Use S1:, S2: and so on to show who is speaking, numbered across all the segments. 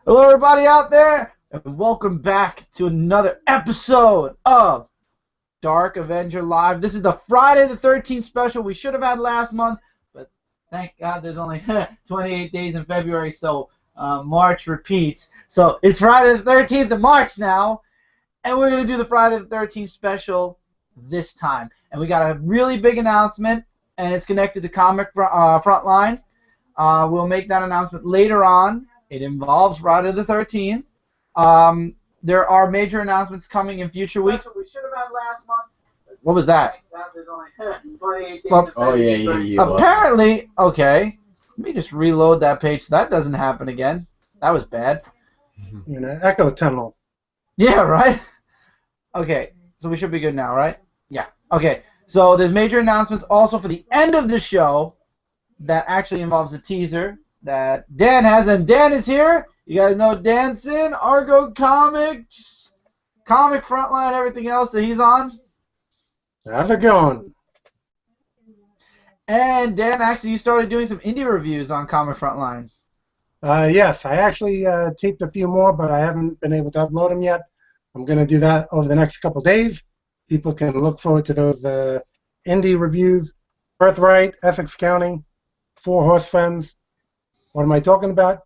S1: Hello, everybody out there, and welcome back to another episode of Dark Avenger Live. This is the Friday the 13th special we should have had last month, but thank God there's only 28 days in February, so March repeats. So it's Friday the 13th of March now, and we're going to do the Friday the 13th special this time. And we got a really big announcement, and it's connected to Comic Frontline. We'll make that announcement later on. It involves Friday the 13th. There are major announcements coming in future weeks. We should have had last month. What was that? There's only 28 days.
S2: Oh, yeah.
S1: Apparently, okay. Let me just reload that page so that doesn't happen again. That was bad.
S3: You know, echo tunnel.
S1: Yeah, right? Okay, so we should be good now, right? Yeah. Okay, so there's major announcements also for the end of the show that actually involves a teaser that Dan has, and Dan is here. You guys know Dan's in Argo Comics, Comic Frontline, everything else that he's on.
S3: How's it going?
S1: And Dan, actually, you started doing some indie reviews on Comic Frontline.
S3: Yes, I actually taped a few more, but I haven't been able to upload them yet. I'm going to do that over the next couple days. People can look forward to those indie reviews. Birthright, Essex County, Four Horse Friends. What am I talking about?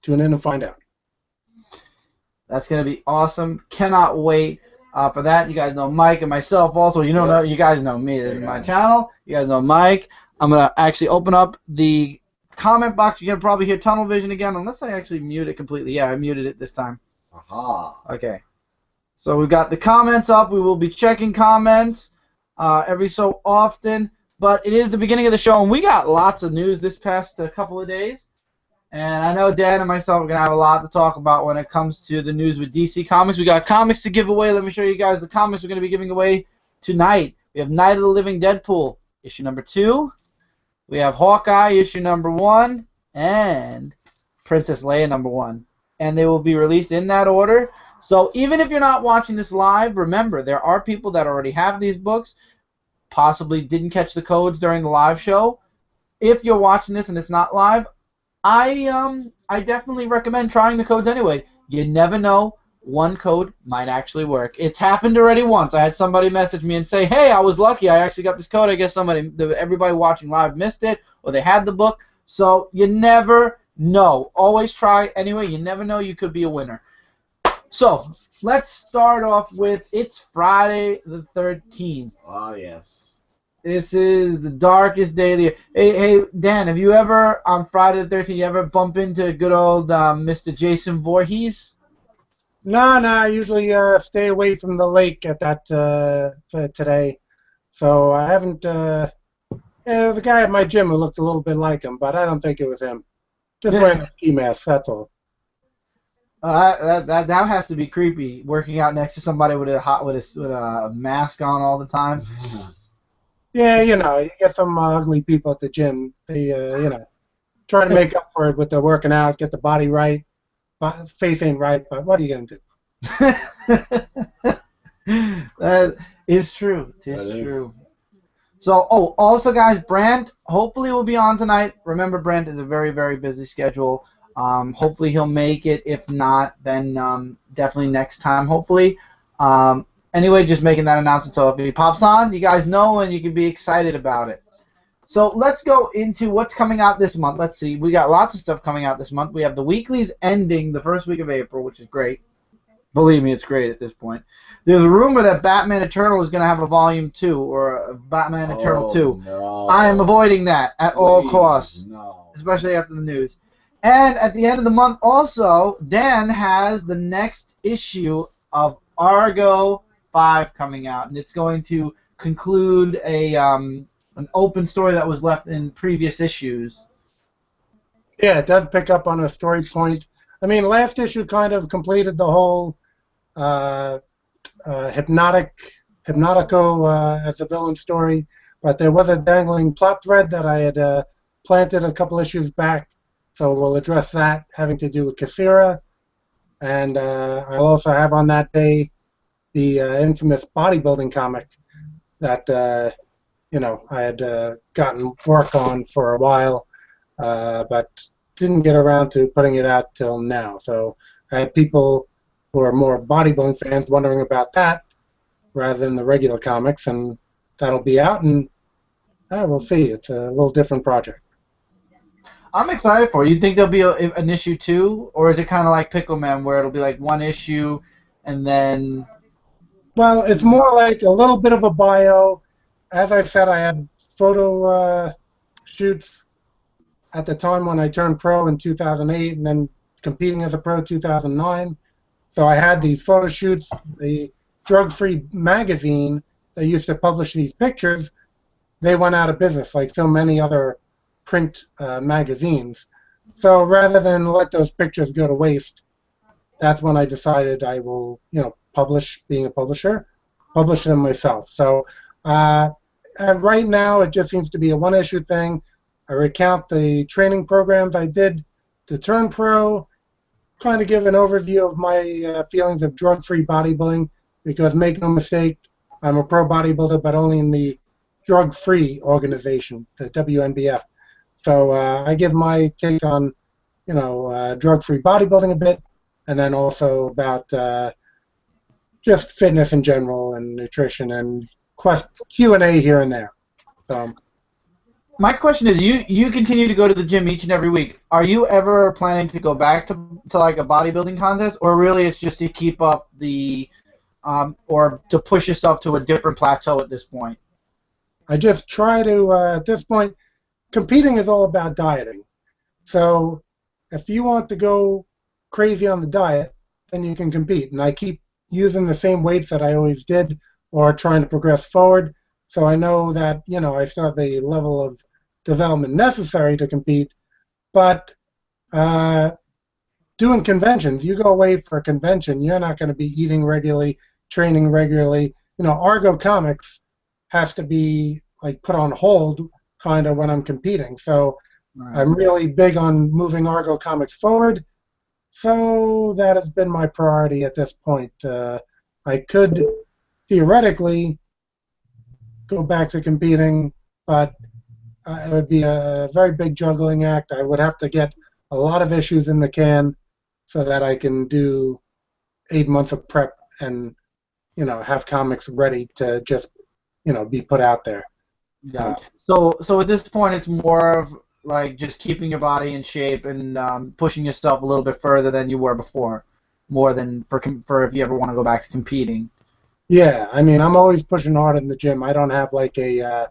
S3: Tune in and find out.
S1: That's going to be awesome. Cannot wait for that. You guys know Mike and myself also. You know, you guys know me. This is my channel. You guys know Mike. I'm going to actually open up the comment box. You're going to probably hear tunnel vision again, unless I actually mute it completely. Yeah, I muted it this time.
S2: Aha.
S1: Okay. So we've got the comments up. We will be checking comments every so often. But it is the beginning of the show, and we got lots of news this past couple of days. And I know Dan and myself are going to have a lot to talk about when it comes to the news with DC Comics. We got comics to give away. Let me show you guys the comics we're going to be giving away tonight. We have Night of the Living Deadpool, issue number 2. We have Hawkeye, issue number 1, and Princess Leia, number 1. And they will be released in that order. So even if you're not watching this live, remember, there are people that already have these books, possibly didn't catch the codes during the live show. If you're watching this and it's not live, I definitely recommend trying the codes anyway. You never know. One code might actually work. It's happened already once. I had somebody message me and say, hey, I was lucky. I actually got this code. I guess everybody watching live missed it, or they had the book. So you never know. Always try anyway. You never know. You could be a winner. So let's start off with it's Friday the 13th.
S2: Oh, yes.
S1: This is the darkest day of the year. Hey, Dan, have you ever, on Friday the 13th, you ever bump into good old Mr. Jason Voorhees?
S3: No, I usually stay away from the lake at that for today. So I haven't... there's a guy at my gym who looked a little bit like him, but I don't think it was him. Just wearing a ski mask, that's all.
S1: That has to be creepy, working out next to somebody with a mask on all the time.
S3: Yeah, you know, you get some ugly people at the gym. They, you know, try to make up for it with the working out, get the body right. Face ain't right, but what are you going to
S1: do? That is true. It is true. So, also, guys, Brant hopefully will be on tonight. Remember, Brant is a very, very busy schedule. Hopefully he'll make it. If not, then definitely next time, hopefully. Anyway, just making that announcement, so if he pops on, you guys know, and you can be excited about it. So let's go into what's coming out this month. Let's see. We got lots of stuff coming out this month. We have the weeklies ending the first week of April, which is great. Believe me, it's great at this point. There's a rumor that Batman Eternal is going to have a Volume 2, or a Batman Eternal 2.
S2: No.
S1: I am avoiding that at all costs,
S2: no.
S1: Especially after the news. And at the end of the month also, Dan has the next issue of Argo 5 coming out, and it's going to conclude an open story that was left in previous issues.
S3: Yeah, it does pick up on a story point. I mean, last issue kind of completed the whole Hypnotico as a villain story, but there was a dangling plot thread that I had planted a couple issues back, so we'll address that, having to do with Kassira. And I'll also have on that day the infamous bodybuilding comic that you know, I had gotten work on for a while, but didn't get around to putting it out till now. So I had people who are more bodybuilding fans wondering about that rather than the regular comics, and that'll be out, and we'll see. It's a little different project.
S1: I'm excited for it. You think there'll be an issue 2, or is it kind of like Pickleman, where it'll be like one issue, and then?
S3: Well, it's more like a little bit of a bio. As I said, I had photo shoots at the time when I turned pro in 2008, and then competing as a pro 2009. So I had these photo shoots. The Drug-Free magazine that used to publish these pictures, they went out of business like so many other print magazines. So rather than let those pictures go to waste, that's when I decided I will, publish, being a publisher, publish them myself. So and right now it just seems to be a one-issue thing. I recount the training programs I did to turn pro, kind of give an overview of my feelings of drug-free bodybuilding, because make no mistake, I'm a pro bodybuilder, but only in the drug-free organization, the WNBF. So I give my take on, drug-free bodybuilding a bit, and then also about just fitness in general and nutrition and Q&A here and there.
S1: My question is, you continue to go to the gym each and every week. Are you ever planning to go back to like a bodybuilding contest, or really it's just to keep up the or to push yourself to a different plateau at this point?
S3: I just try to, at this point, competing is all about dieting. So if you want to go crazy on the diet, then you can compete. And I keep using the same weights that I always did, or trying to progress forward. So I know that, I still have the level of development necessary to compete. But doing conventions, you go away for a convention, you're not going to be eating regularly, training regularly. Argo Comics has to be like put on hold kind of when I'm competing. So right. I'm really big on moving Argo Comics forward. So that has been my priority at this point. I could theoretically go back to competing, but it would be a very big juggling act. I would have to get a lot of issues in the can so that I can do 8 months of prep and, have comics ready to just, be put out there.
S1: Yeah. So at this point, it's more of like just keeping your body in shape and pushing yourself a little bit further than you were before, more than for if you ever want to go back to competing.
S3: Yeah, I mean, I'm always pushing hard in the gym. I don't have like a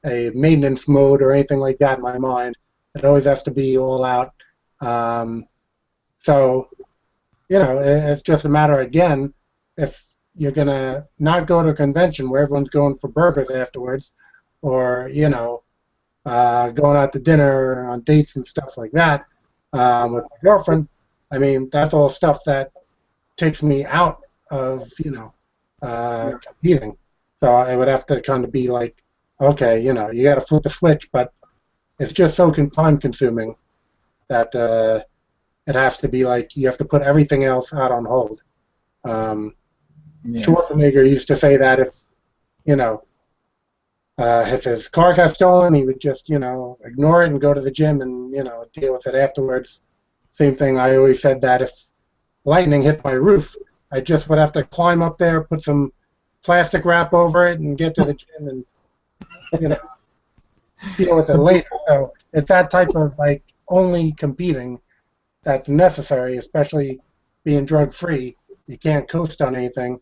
S3: maintenance mode or anything like that in my mind. It always has to be all out. So, it's just a matter, again, if you're going to not go to a convention where everyone's going for burgers afterwards, or, going out to dinner on dates and stuff like that with my girlfriend, I mean, that's all stuff that takes me out of, competing. So I would have to kind of be like, okay, you got to flip a switch, but it's just so time-consuming that it has to be like you have to put everything else out on hold. Schwarzenegger used to say that if his car got stolen, he would just, ignore it and go to the gym and, deal with it afterwards. Same thing, I always said that if lightning hit my roof, I just would have to climb up there, put some plastic wrap over it, and get to the gym and, deal with it later. So it's that type of, like, only competing that's necessary, especially being drug-free. You can't coast on anything.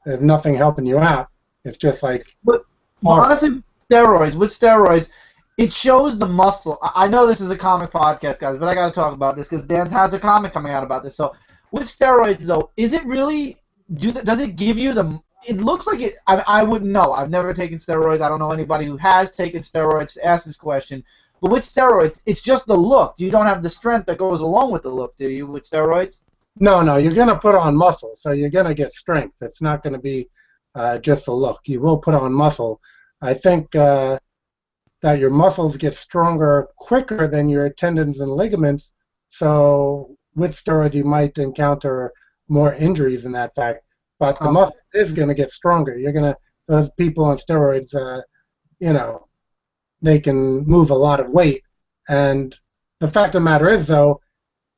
S3: There's nothing helping you out. It's just like...
S1: But honestly, with steroids, it shows the muscle. I know this is a comic podcast, guys, but I got to talk about this because Dan has a comic coming out about this. So with steroids, though, is it really... does it give you the... It looks like it... I wouldn't know. I've never taken steroids. I don't know anybody who has taken steroids to ask this question. But with steroids, it's just the look. You don't have the strength that goes along with the look, do you, with steroids?
S3: No, you're going to put on muscle, so you're going to get strength. It's not going to be just the look. You will put on muscle. I think that your muscles get stronger quicker than your tendons and ligaments, so with steroids you might encounter more injuries in that fact. But the muscle is going to get stronger. Those people on steroids, they can move a lot of weight, and the fact of the matter is, though,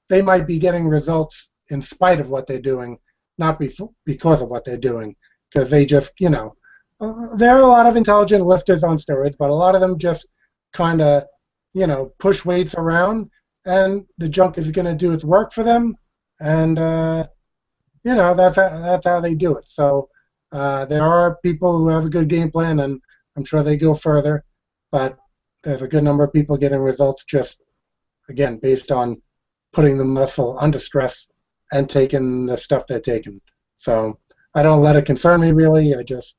S3: they might be getting results in spite of what they're doing, not because of what they're doing, because they just, there are a lot of intelligent lifters on steroids, but a lot of them just kind of, push weights around, and the junk is going to do its work for them, and that's how they do it. So there are people who have a good game plan, and I'm sure they go further, but there's a good number of people getting results just, again, based on putting the muscle under stress and taking the stuff they're taking. So I don't let it concern me, really. I just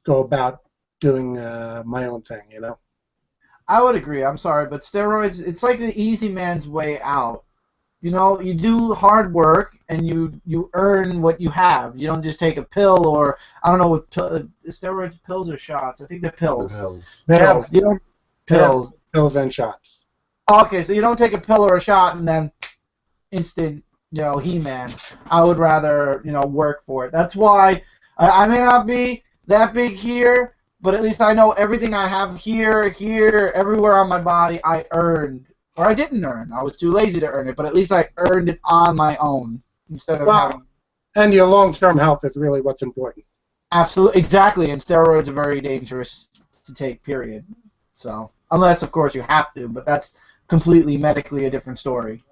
S3: go about doing my own thing,
S1: I would agree. I'm sorry, but steroids, it's like the easy man's way out. You do hard work, and you earn what you have. You don't just take a pill or, I don't know, what steroids, pills or shots. I think they're pills.
S3: They have,
S1: You don't pills.
S3: Pills and shots.
S1: Okay, so you don't take a pill or a shot and then instant, He-Man. I would rather, work for it. That's why I may not be that big here, but at least I know everything I have here, everywhere on my body, I earned. Or I didn't earn. I was too lazy to earn it, but at least I earned it on my own instead of having...
S3: And your long-term health is really what's important.
S1: Absolutely, exactly, and steroids are very dangerous to take, period. So, unless, of course, you have to, but that's completely medically a different story.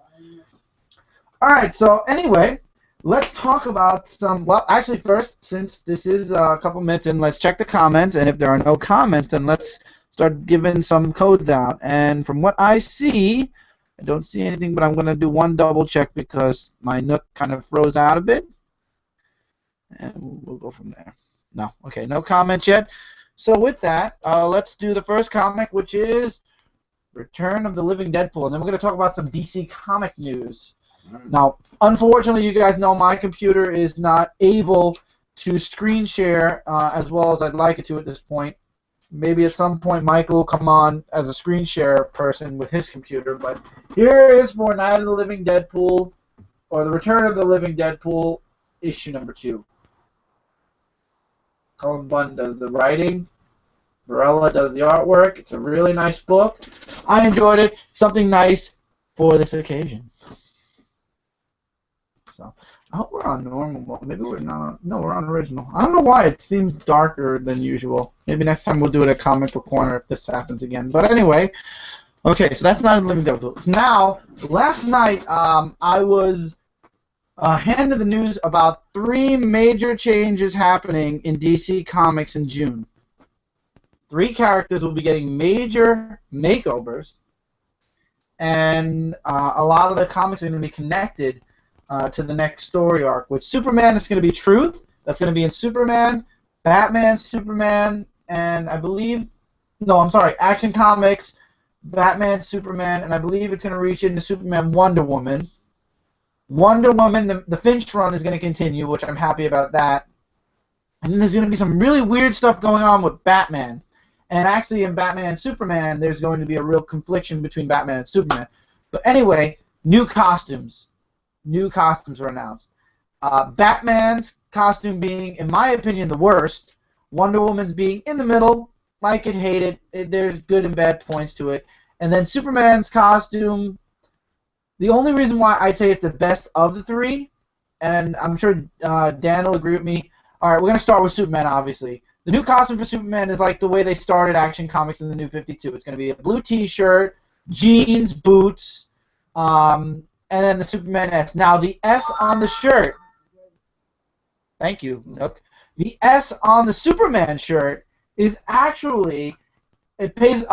S1: Alright, so anyway, let's talk about some... Well, actually, first, since this is a couple minutes in, let's check the comments, and if there are no comments, then let's start giving some codes out. And from what I see, I don't see anything, but I'm going to do one double check because my Nook kind of froze out a bit. And we'll go from there. No. Okay, no comments yet. So with that, let's do the first comic, which is Return of the Living Deadpool. And then we're going to talk about some DC comic news. Now, unfortunately, you guys know my computer is not able to screen share as well as I'd like it to at this point. Maybe at some point Michael will come on as a screen share person with his computer, but here is for Night of the Living Deadpool, or the Return of the Living Deadpool, issue number 2. Cullen Bunn does the writing. Varela does the artwork. It's a really nice book. I enjoyed it. Something nice for this occasion. So I hope we're on normal mode. Maybe we're not. No, we're on original. I don't know why it seems darker than usual. Maybe next time we'll do it at Comic Book Corner if this happens again. But anyway, okay, so that's not a Living Deadpool. Now, last night I was handed the news about 3 major changes happening in DC Comics in June. 3 characters will be getting major makeovers, and a lot of the comics are going to be connected to the next story arc. With Superman, it's going to be Truth. That's going to be in Superman, Batman, Superman, and I believe... No, I'm sorry, Action Comics, Batman, Superman, and I believe it's going to reach into Superman, Wonder Woman. Wonder Woman, the Finch run is going to continue, which I'm happy about that. And then there's going to be some really weird stuff going on with Batman. And actually in Batman and Superman, there's going to be a real confliction between Batman and Superman. But anyway, new costumes. New costumes were announced. Batman's costume being, in my opinion, the worst. Wonder Woman's being in the middle, like it, hate it. There's good and bad points to it. And then Superman's costume, the only reason why I'd say it's the best of the 3, and I'm sure Dan will agree with me. All right, we're going to start with Superman, obviously. The new costume for Superman is like the way they started Action Comics in the New 52. It's going to be a blue T-shirt, jeans, boots, and then the Superman S. Now, the S on the shirt, thank you, Nook. The S on the Superman shirt is actually, it pays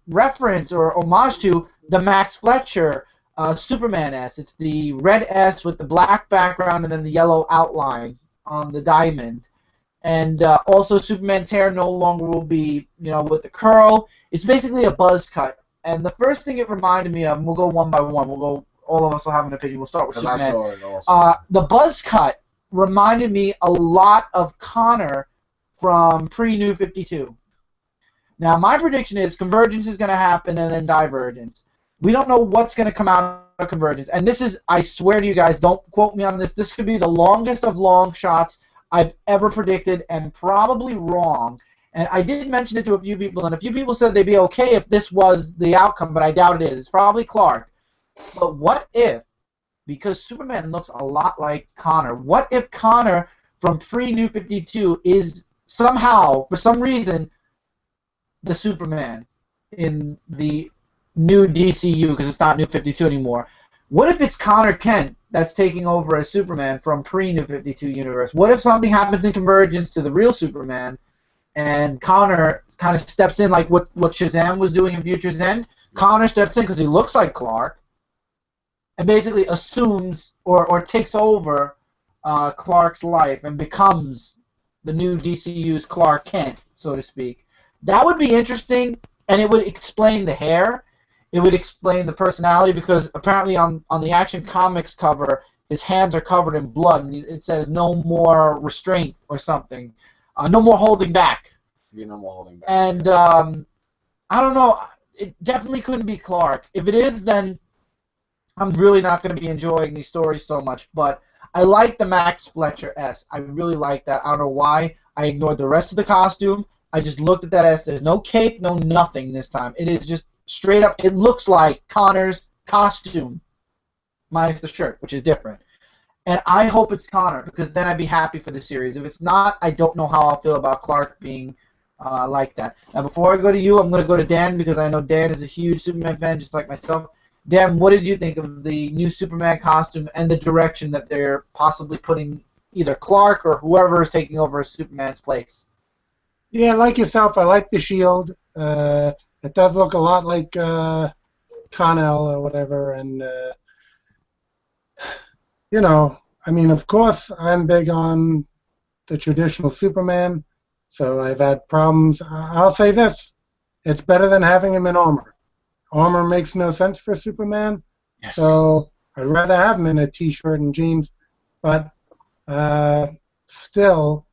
S1: reference or homage to the Max Fletcher Superman S. It's the red S with the black background and then the yellow outline on the diamond. And also Superman's hair no longer will be, with the curl. It's basically a buzz cut. And the first thing it reminded me of, and we'll go one by one. We'll go. All of us will have an opinion. We'll start with Superman. The buzz cut reminded me a lot of Connor from pre-New 52. Now, my prediction is Convergence is going to happen and then Divergence. We don't know what's going to come out of Convergence. And this is, I swear to you guys, don't quote me on this. This could be the longest of long shots I've ever predicted and probably wrong. And I did mention it to a few people, and a few people said they'd be okay if this was the outcome, but I doubt it is. It's probably Clark. But what if, because Superman looks a lot like Connor, what if Connor from pre-New 52 is somehow, for some reason, the Superman in the new DCU, because it's not New 52 anymore? What if it's Connor Kent that's taking over as Superman from pre-New 52 universe? What if something happens in Convergence to the real Superman, and Connor kind of steps in like what Shazam was doing in Future's End? Connor steps in because he looks like Clark, and basically assumes or takes over Clark's life and becomes the new DCU's Clark Kent, so to speak. That would be interesting, and it would explain the hair. It would explain the personality, because apparently on the Action Comics cover, his hands are covered in blood, and it says no more restraint or something. No more holding back.
S2: No more holding back.
S1: And I don't know. It definitely couldn't be Clark. If it is, then I'm really not going to be enjoying these stories so much. But I like the Max Fletcher S. I really like that. I don't know why. I ignored the rest of the costume. I just looked at that S. There's no cape, no nothing this time. It is just straight up. It looks like Connor's costume, minus the shirt, which is different. And I hope it's Connor, because then I'd be happy for the series. If it's not, I don't know how I'll feel about Clark being like that. Now, before I go to you, I'm going to go to Dan, because I know Dan is a huge Superman fan, just like myself. Dan, what did you think of the new Superman costume and the direction that they're possibly putting either Clark or whoever is taking over as Superman's place?
S3: Yeah, like yourself, I like the shield. It does look a lot like Connell or whatever, and you know, I mean, of course, I'm big on the traditional Superman, so I've had problems. I'll say this: it's better than having him in armor. Armor makes no sense for Superman,
S1: Yes.
S3: so I'd rather have him in a T-shirt and jeans. But still,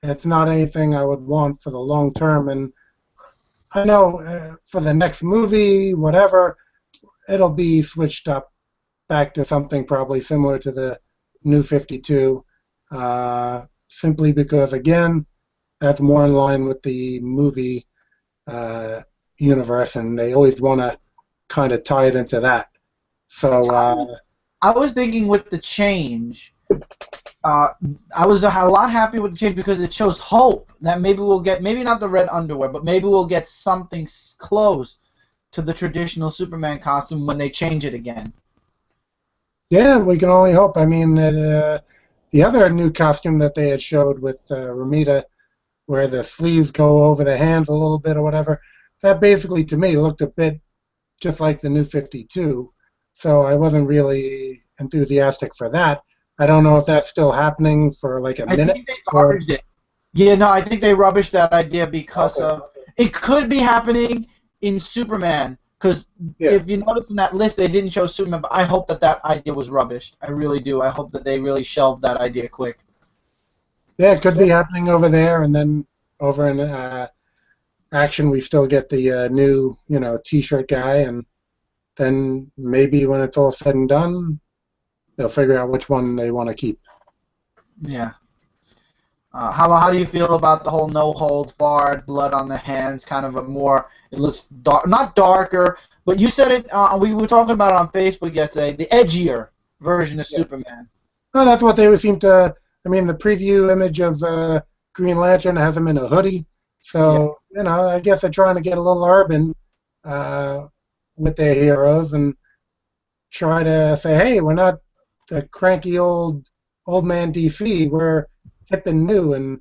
S3: it's not anything I would want for the long term. And I know for the next movie, whatever, it'll be switched up back to something probably similar to the New 52, simply because, again, that's more in line with the movie universe, and they always want to kind of tie it into that. So
S1: I was thinking with the change, I was a lot happier with the change because it shows hope that maybe we'll get, maybe not the red underwear, but maybe we'll get something close to the traditional Superman costume when they change it again.
S3: yeah, we can only hope. I mean, the other new costume that they had showed with Ramita, where the sleeves go over the hands a little bit or whatever, that basically to me looked a bit just like the New 52, so I wasn't really enthusiastic for that. I don't know if that's still happening for like a minute.
S1: I think they garbaged it. Yeah, no, I think they rubbished that idea because of it could be happening in Superman. Because if you notice in that list, they didn't show Superman, but I hope that that idea was rubbished. I really do. I hope that they really shelved that idea quick.
S3: Yeah, it could be happening over there, and then over in Action, we still get the new, T-shirt guy, and then maybe when it's all said and done, they'll figure out which one they want to keep.
S1: Yeah. How do you feel about the whole no holds barred, blood on the hands, kind of a more, it looks dark, not darker, but you said it, we were talking about it on Facebook yesterday, the edgier version of Superman.
S3: Well, that's what they would seem to, I mean, the preview image of Green Lantern has him in a hoodie, so, I guess they're trying to get a little urban with their heroes and try to say, hey, we're not the cranky old man DC, we're hip and new, and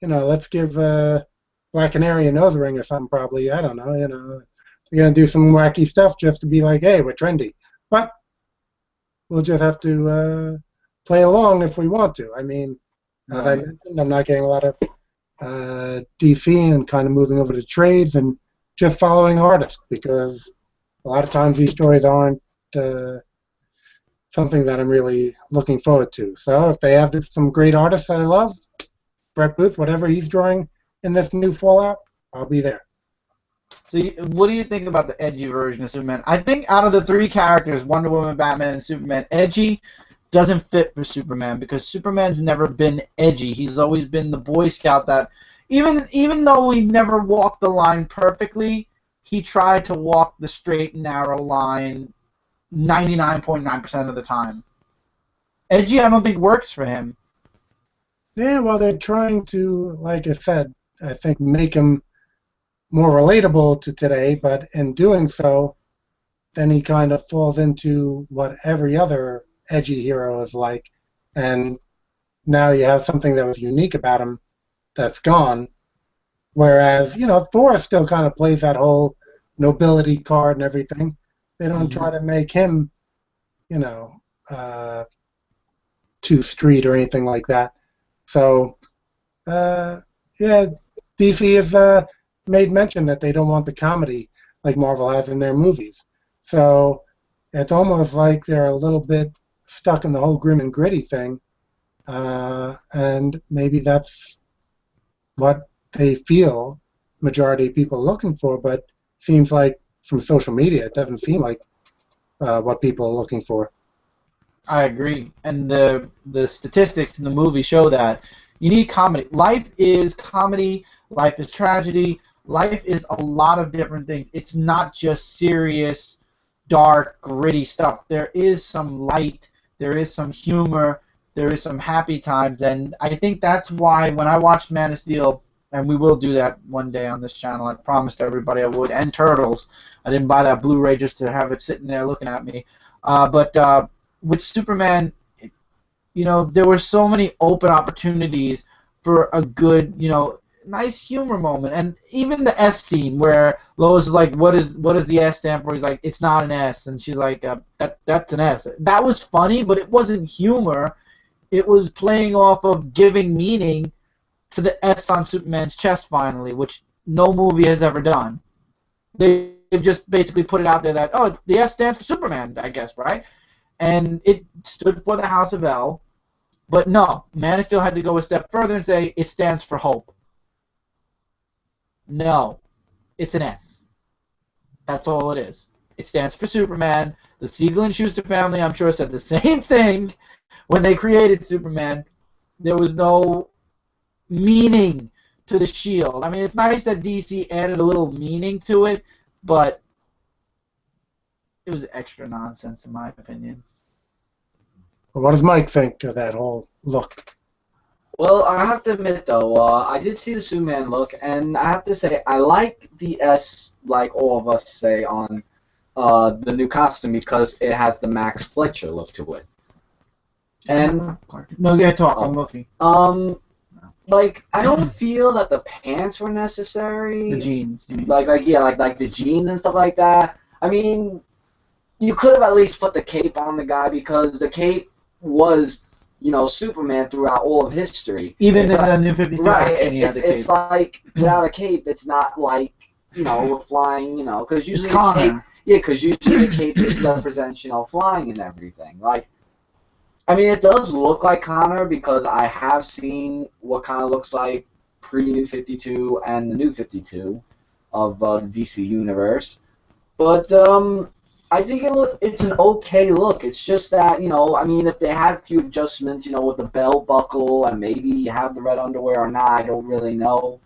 S3: let's give Black Canary a nose ring or something. Probably, I don't know. We're gonna do some wacky stuff just to be like, hey, we're trendy. But we'll just have to play along if we want to. I mean, as I mentioned, I'm not getting a lot of DC and kind of moving over to trades and just following artists, because a lot of times these stories aren't something that I'm really looking forward to. So if they have some great artists that I love, Brett Booth, whatever he's drawing in this new Fallout, I'll be there.
S1: So what do you think about the edgy version of Superman? I think out of the three characters, Wonder Woman, Batman, and Superman, edgy doesn't fit for Superman because Superman's never been edgy. He's always been the Boy Scout that even though he never walked the line perfectly, he tried to walk the straight and narrow line 99.9% of the time. Edgy, I don't think works for him.
S3: Yeah, well, they're trying to, like I said, I think make him more relatable to today, but in doing so, then he kind of falls into what every other edgy hero is like, and now you have something that was unique about him that's gone. Whereas, Thor still kind of plays that whole nobility card and everything. They don't try to make him, too street or anything like that. So, yeah, DC has made mention that they don't want the comedy like Marvel has in their movies. So it's almost like they're a little bit stuck in the whole grim and gritty thing, and maybe that's what they feel majority of people are looking for, but seems like from social media it doesn't seem like what people are looking for.
S1: I agree, and the statistics in the movie show that you need comedy. Life is comedy. Life is tragedy. Life is a lot of different things. It's not just serious, dark, gritty stuff. There is some light. There is some humor. There is some happy times, and I think that's why when I watched Man of Steel, and we will do that one day on this channel. I promised everybody I would. And Turtles. I didn't buy that Blu-ray just to have it sitting there looking at me. But with Superman, there were so many open opportunities for a good, nice humor moment. And even the S scene where Lois is like, what does the S stand for? He's like, it's not an S. And she's like, that's an S. That was funny, but it wasn't humor. It was playing off of giving meaning to the S on Superman's chest finally, which no movie has ever done. They've just basically put it out there that, oh, the S stands for Superman, I guess, right? And it stood for the House of L. But no, Man of Steel had to go a step further and say it stands for hope. No, it's an S. That's all it is. It stands for Superman. The Siegel and Schuster family, I'm sure, said the same thing when they created Superman. There was no meaning to the shield. I mean, it's nice that DC added a little meaning to it, but it was extra nonsense in my opinion.
S3: Well, what does Mike think of that whole look?
S2: Well, I have to admit, though, I did see the Superman look, and I have to say, I like the S, like all of us say, on the new costume because it has the Max Fletcher look to it. And
S1: no, yeah, talk. I'm looking.
S2: Like, I don't feel that the pants were necessary.
S1: The jeans. You mean.
S2: Like the jeans and stuff like that. I mean, you could have at least put the cape on the guy because the cape was, Superman throughout all of history.
S1: Even
S2: it's
S1: in
S2: like,
S1: the New 52
S2: right,
S1: action, he had the cape.
S2: It's like, without a cape, it's not like, we're flying, because usually
S1: it's
S2: the cape, because usually the cape represents, flying and everything. Like, I mean, it does look like Connor because I have seen what Connor looks like pre-New 52 and the New 52 of the DC Universe. But I think it's an okay look. It's just that, I mean, if they had a few adjustments, with the belt buckle and maybe you have the red underwear or not, I don't really know.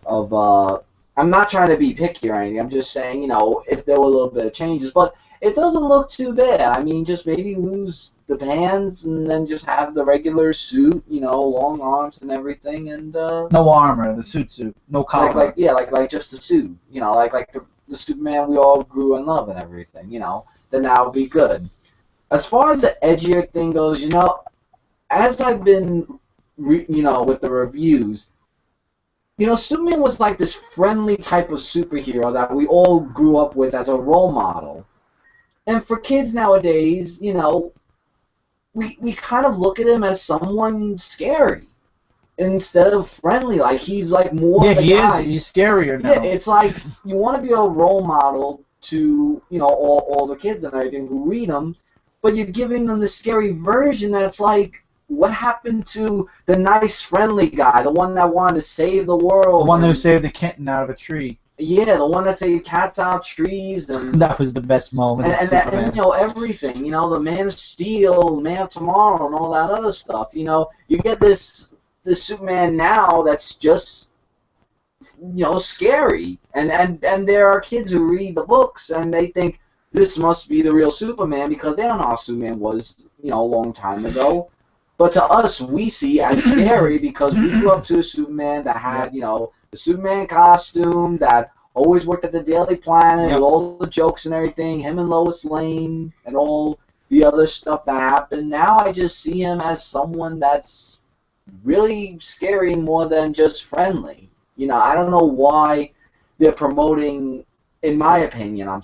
S2: I'm not trying to be picky or anything. I'm just saying, if there were a little bit of changes. But it doesn't look too bad. I mean, just maybe lose the pants and then just have the regular suit, long arms and everything, and
S1: no armor, the suit, no collar.
S2: Like just the suit, like the Superman we all grew and love and everything, then that would be good. As far as the edgier thing goes, as I've been, with the reviews, Superman was like this friendly type of superhero that we all grew up with as a role model. And for kids nowadays, we kind of look at him as someone scary instead of friendly. Like, he's like more the guy.
S1: He's scarier now.
S2: Yeah, it's like you want to be a role model to, all the kids and everything who read them, but you're giving them the scary version that's like, what happened to the nice, friendly guy, the one that wanted to save the world?
S1: The one who saved the kitten out of a tree.
S2: Yeah, the one that saved cats out of trees. And
S1: that was the best moment of Superman.
S2: And everything, the Man of Steel, Man of Tomorrow, and all that other stuff. You get this Superman now that's just scary. And there are kids who read the books and they think this must be the real Superman because they don't know how Superman was, a long time ago. But to us, we see as scary because we grew up to a Superman that had, the Superman costume, that always worked at the Daily Planet with all the jokes and everything, him and Lois Lane and all the other stuff that happened. Now I just see him as someone that's really scary more than just friendly. I don't know why they're promoting, in my opinion,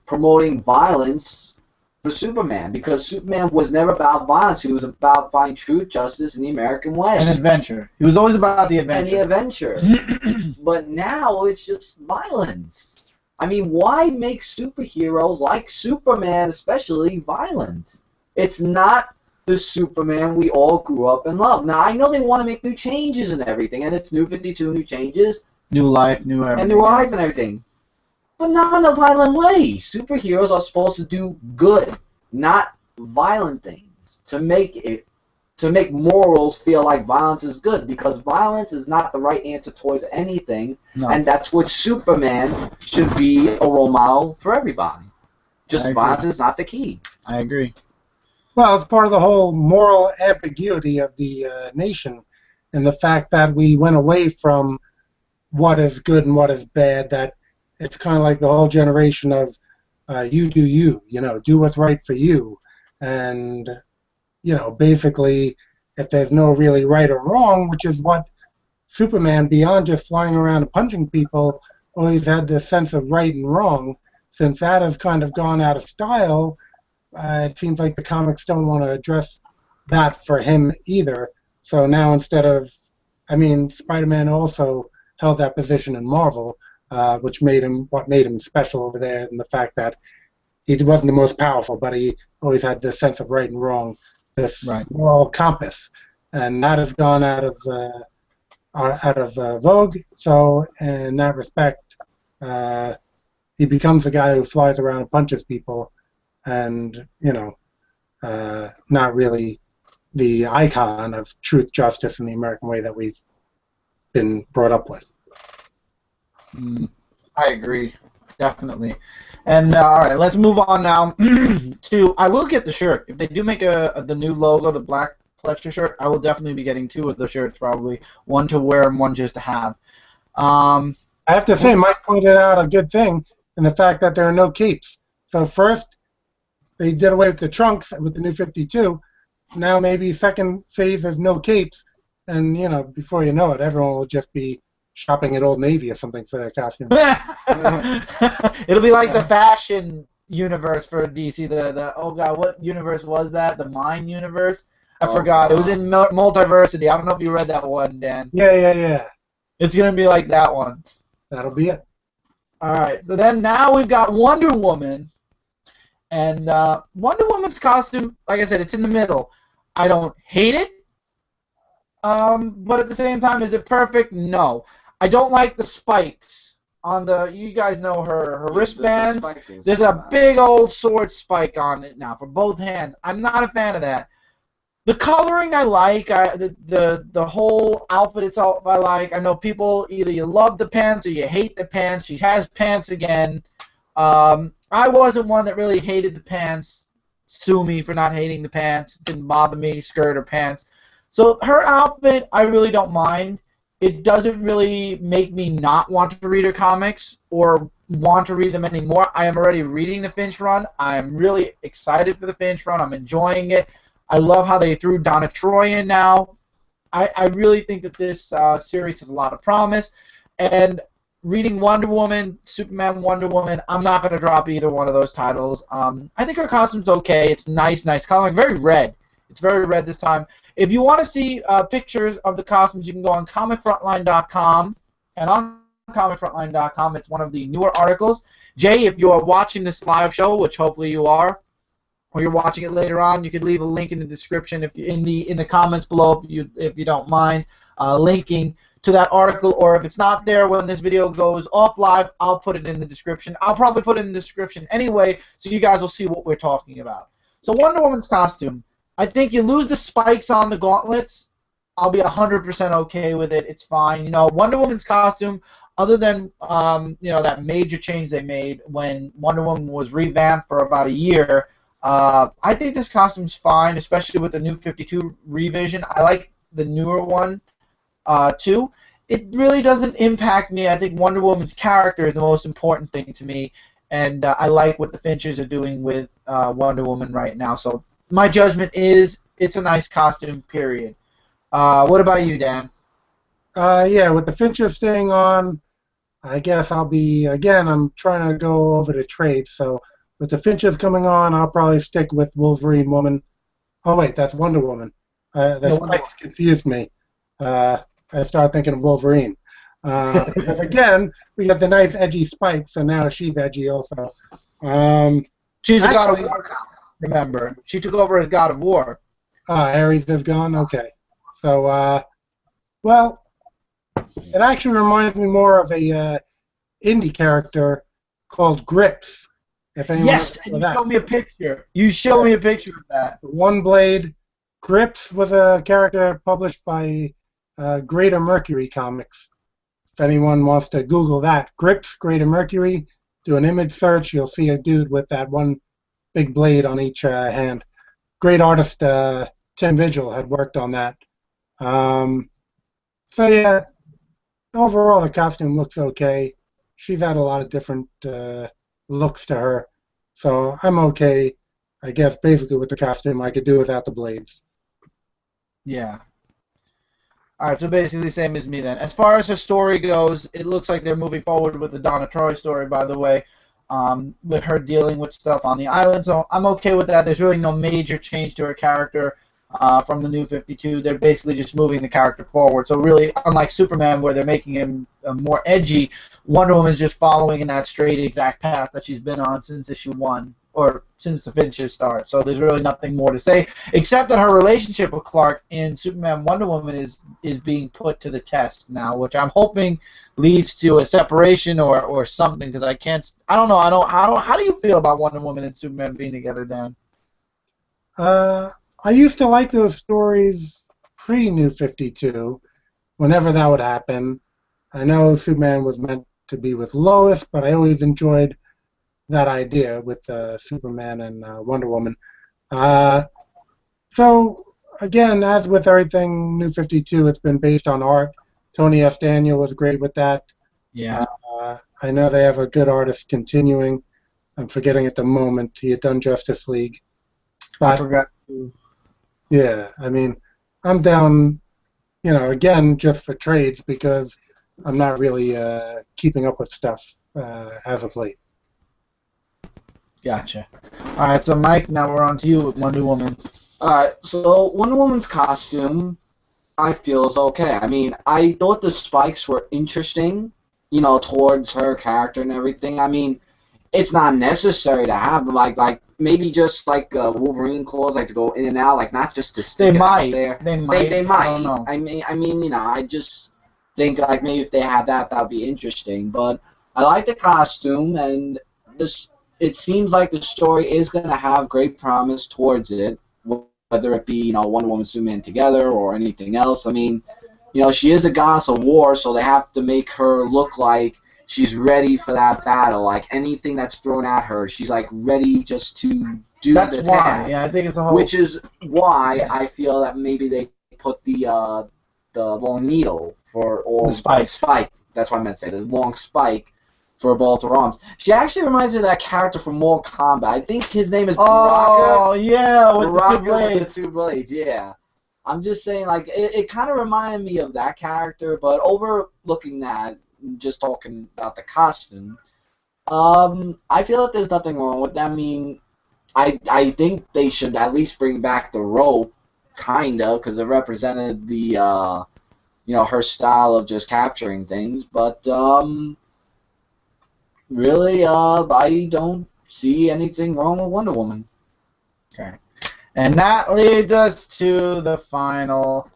S2: promoting violence for Superman, because Superman was never about violence. He was about finding truth, justice, and the American way.
S1: And adventure. He was always about the adventure.
S2: And the adventure. But now it's just violence. I mean, why make superheroes like Superman especially violent? It's not the Superman we all grew up and loved. Now, I know they want to make new changes and everything, and it's New 52, new changes.
S1: New life, new everything.
S2: And new life and everything. But not in a violent way. Superheroes are supposed to do good, not violent things. To make morals feel like violence is good, because violence is not the right answer towards anything, and that's what Superman should be a role model for everybody. Just violence is not the key.
S1: I agree.
S3: Well, it's part of the whole moral ambiguity of the nation, and the fact that we went away from what is good and what is bad, that it's kind of like the whole generation of you do you, do what's right for you. And, basically, if there's no really right or wrong, which is what Superman, beyond just flying around and punching people, always had this sense of right and wrong. Since that has kind of gone out of style, it seems like the comics don't want to address that for him either. So now instead of, Spider-Man also held that position in Marvel, which made him special over there, and the fact that he wasn't the most powerful, but he always had this sense of right and wrong, this moral compass, and that has gone out of vogue. So in that respect, he becomes a guy who flies around and punches people, and not really the icon of truth, justice, and the American way that we've been brought up with.
S1: I agree, definitely. And all right, let's move on now to. I will get the shirt if they do make the new logo, the black Fletcher shirt. I will definitely be getting two of the shirts, probably one to wear and one just to have.
S3: I have to say, Mike pointed out a good thing in the fact that there are no capes. So first, they did away with the trunks with the new 52. Now maybe second phase is no capes, and before you know it, everyone will just be shopping at Old Navy or something for their costumes.
S1: It'll be like the fashion universe for DC. The oh god, what universe was that? The Mine universe? I forgot. It was in Multiversity. I don't know if you read that one, Dan.
S3: Yeah.
S1: It's gonna be like that one.
S3: That'll be it.
S1: All right. So then now we've got Wonder Woman, and Wonder Woman's costume, like I said, it's in the middle. I don't hate it, but at the same time, is it perfect? No. I don't like the spikes on the. You guys know her wristbands. There's a big old sword spike on it now for both hands. I'm not a fan of that. The coloring I like. The whole outfit itself I like. I know people either you love the pants or you hate the pants. She has pants again. I wasn't one that really hated the pants. Sue me for not hating the pants. It didn't bother me, skirt or pants. So her outfit, I really don't mind. It doesn't really make me not want to read her comics or want to read them anymore. I am already reading the Finch run. I am really excited for the Finch run. I'm enjoying it. I love how they threw Donna Troy in now. I really think that this series has a lot of promise. And reading Wonder Woman, Superman, Wonder Woman, I'm not going to drop either one of those titles. I think her costume's okay. It's nice coloring. Very red. It's very red this time. If you want to see pictures of the costumes, you can go on comicfrontline.com. And on comicfrontline.com, it's one of the newer articles. Jay, if you are watching this live show, which hopefully you are, or you're watching it later on, you could leave a link in the description if you, in the comments below if you don't mind linking to that article, or if it's not there when this video goes off live, I'll put it in the description. I'll probably put it in the description anyway, so you guys will see what we're talking about. So Wonder Woman's costume. I think you lose the spikes on the gauntlets. I'll be 100% okay with it. It's fine. You know, Wonder Woman's costume, other than that major change they made when Wonder Woman was revamped for about a year, I think this costume's fine, especially with the new 52 revision. I like the newer one too. It really doesn't impact me. I think Wonder Woman's character is the most important thing to me, and I like what the Finchers are doing with Wonder Woman right now. So my judgment is it's a nice costume, period. What about you, Dan?
S3: Yeah, with the Fincher staying on, I guess I'll be, again, I'm trying to go over the trade, so with the Finchers coming on, I'll probably stick with Wolverine Woman. Oh, wait, that's Wonder Woman. The spikes confused me. I started thinking of Wolverine. Because, again, we got the nice edgy spikes, and now she's edgy also.
S1: She's a God of War now, remember. She took over as God of War.
S3: Ares is gone? Okay. So, well, it actually reminds me more of a indie character called Grips. If anyone
S1: Yes, and you showed me a picture. You showed me a picture of that.
S3: One Blade. Grips was a character published by Greater Mercury Comics. If anyone wants to Google that, Grips, Greater Mercury, do an image search, you'll see a dude with that one big blade on each hand. Great artist Tim Vigil had worked on that. So yeah, overall the costume looks okay. She's had a lot of different looks to her, so I'm okay. I guess basically with the costume, I could do without the blades.
S1: Yeah. All right, so basically the same as me then. As far as her story goes, it looks like they're moving forward with the Donna Troy story, by the way, with her dealing with stuff on the island. So I'm okay with that. There's really no major change to her character from the New 52. They're basically just moving the character forward. So really, unlike Superman, where they're making him more edgy, Wonder Woman's just following in that straight, exact path that she's been on since issue 1. Or since the Finches start, so there's really nothing more to say, except that her relationship with Clark in Superman Wonder Woman is being put to the test now, which I'm hoping leads to a separation or something, because I don't know, how do you feel about Wonder Woman and Superman being together, Dan?
S3: I used to like those stories pre-New 52, whenever that would happen. I know Superman was meant to be with Lois, but I always enjoyed that idea with Superman and Wonder Woman. So, again, as with everything New 52, it's been based on art. Tony S. Daniel was great with that.
S1: Yeah.
S3: I know they have a good artist continuing. I'm forgetting at the moment. He had done Justice League. But,
S1: I forgot.
S3: Yeah, I mean, I'm down, again, just for trades because I'm not really keeping up with stuff as of late.
S1: Gotcha. All right, so Mike, now we're on to you with Wonder Woman.
S2: Alright, so Wonder Woman's costume, I feel is okay. I mean, I thought the spikes were interesting, towards her character and everything. I mean, it's not necessary to have them, like maybe just like Wolverine claws, like to go in and out, like not just to stick it out there.
S1: They might.
S2: They might.
S1: I don't know.
S2: I mean, I just think like maybe if they had that, that'd be interesting. But I like the costume, and this. It seems like the story is going to have great promise towards it, whether it be, Wonder Woman and Superman together or anything else. I mean, she is a goddess of war, so they have to make her look like she's ready for that battle. Like, anything that's thrown at her, she's, like, ready just to do the task.
S1: Why. Yeah, I think it's a whole...
S2: Which is why I feel that maybe they put the long needle or
S1: the
S2: spike. That's what I meant to say, the long spike for both her arms. She actually reminds me of that character from Mortal Kombat. I think his name is Baraka.
S1: Oh, yeah, with the two blades.
S2: With the 2 blades, yeah. I'm just saying, like, it kind of reminded me of that character, but overlooking that, just talking about the costume, I feel that there's nothing wrong with that. I mean, I think they should at least bring back the rope, kinda, because it represented the, her style of just capturing things, but, really, I don't see anything wrong with Wonder Woman.
S1: Okay. And that leads us to the final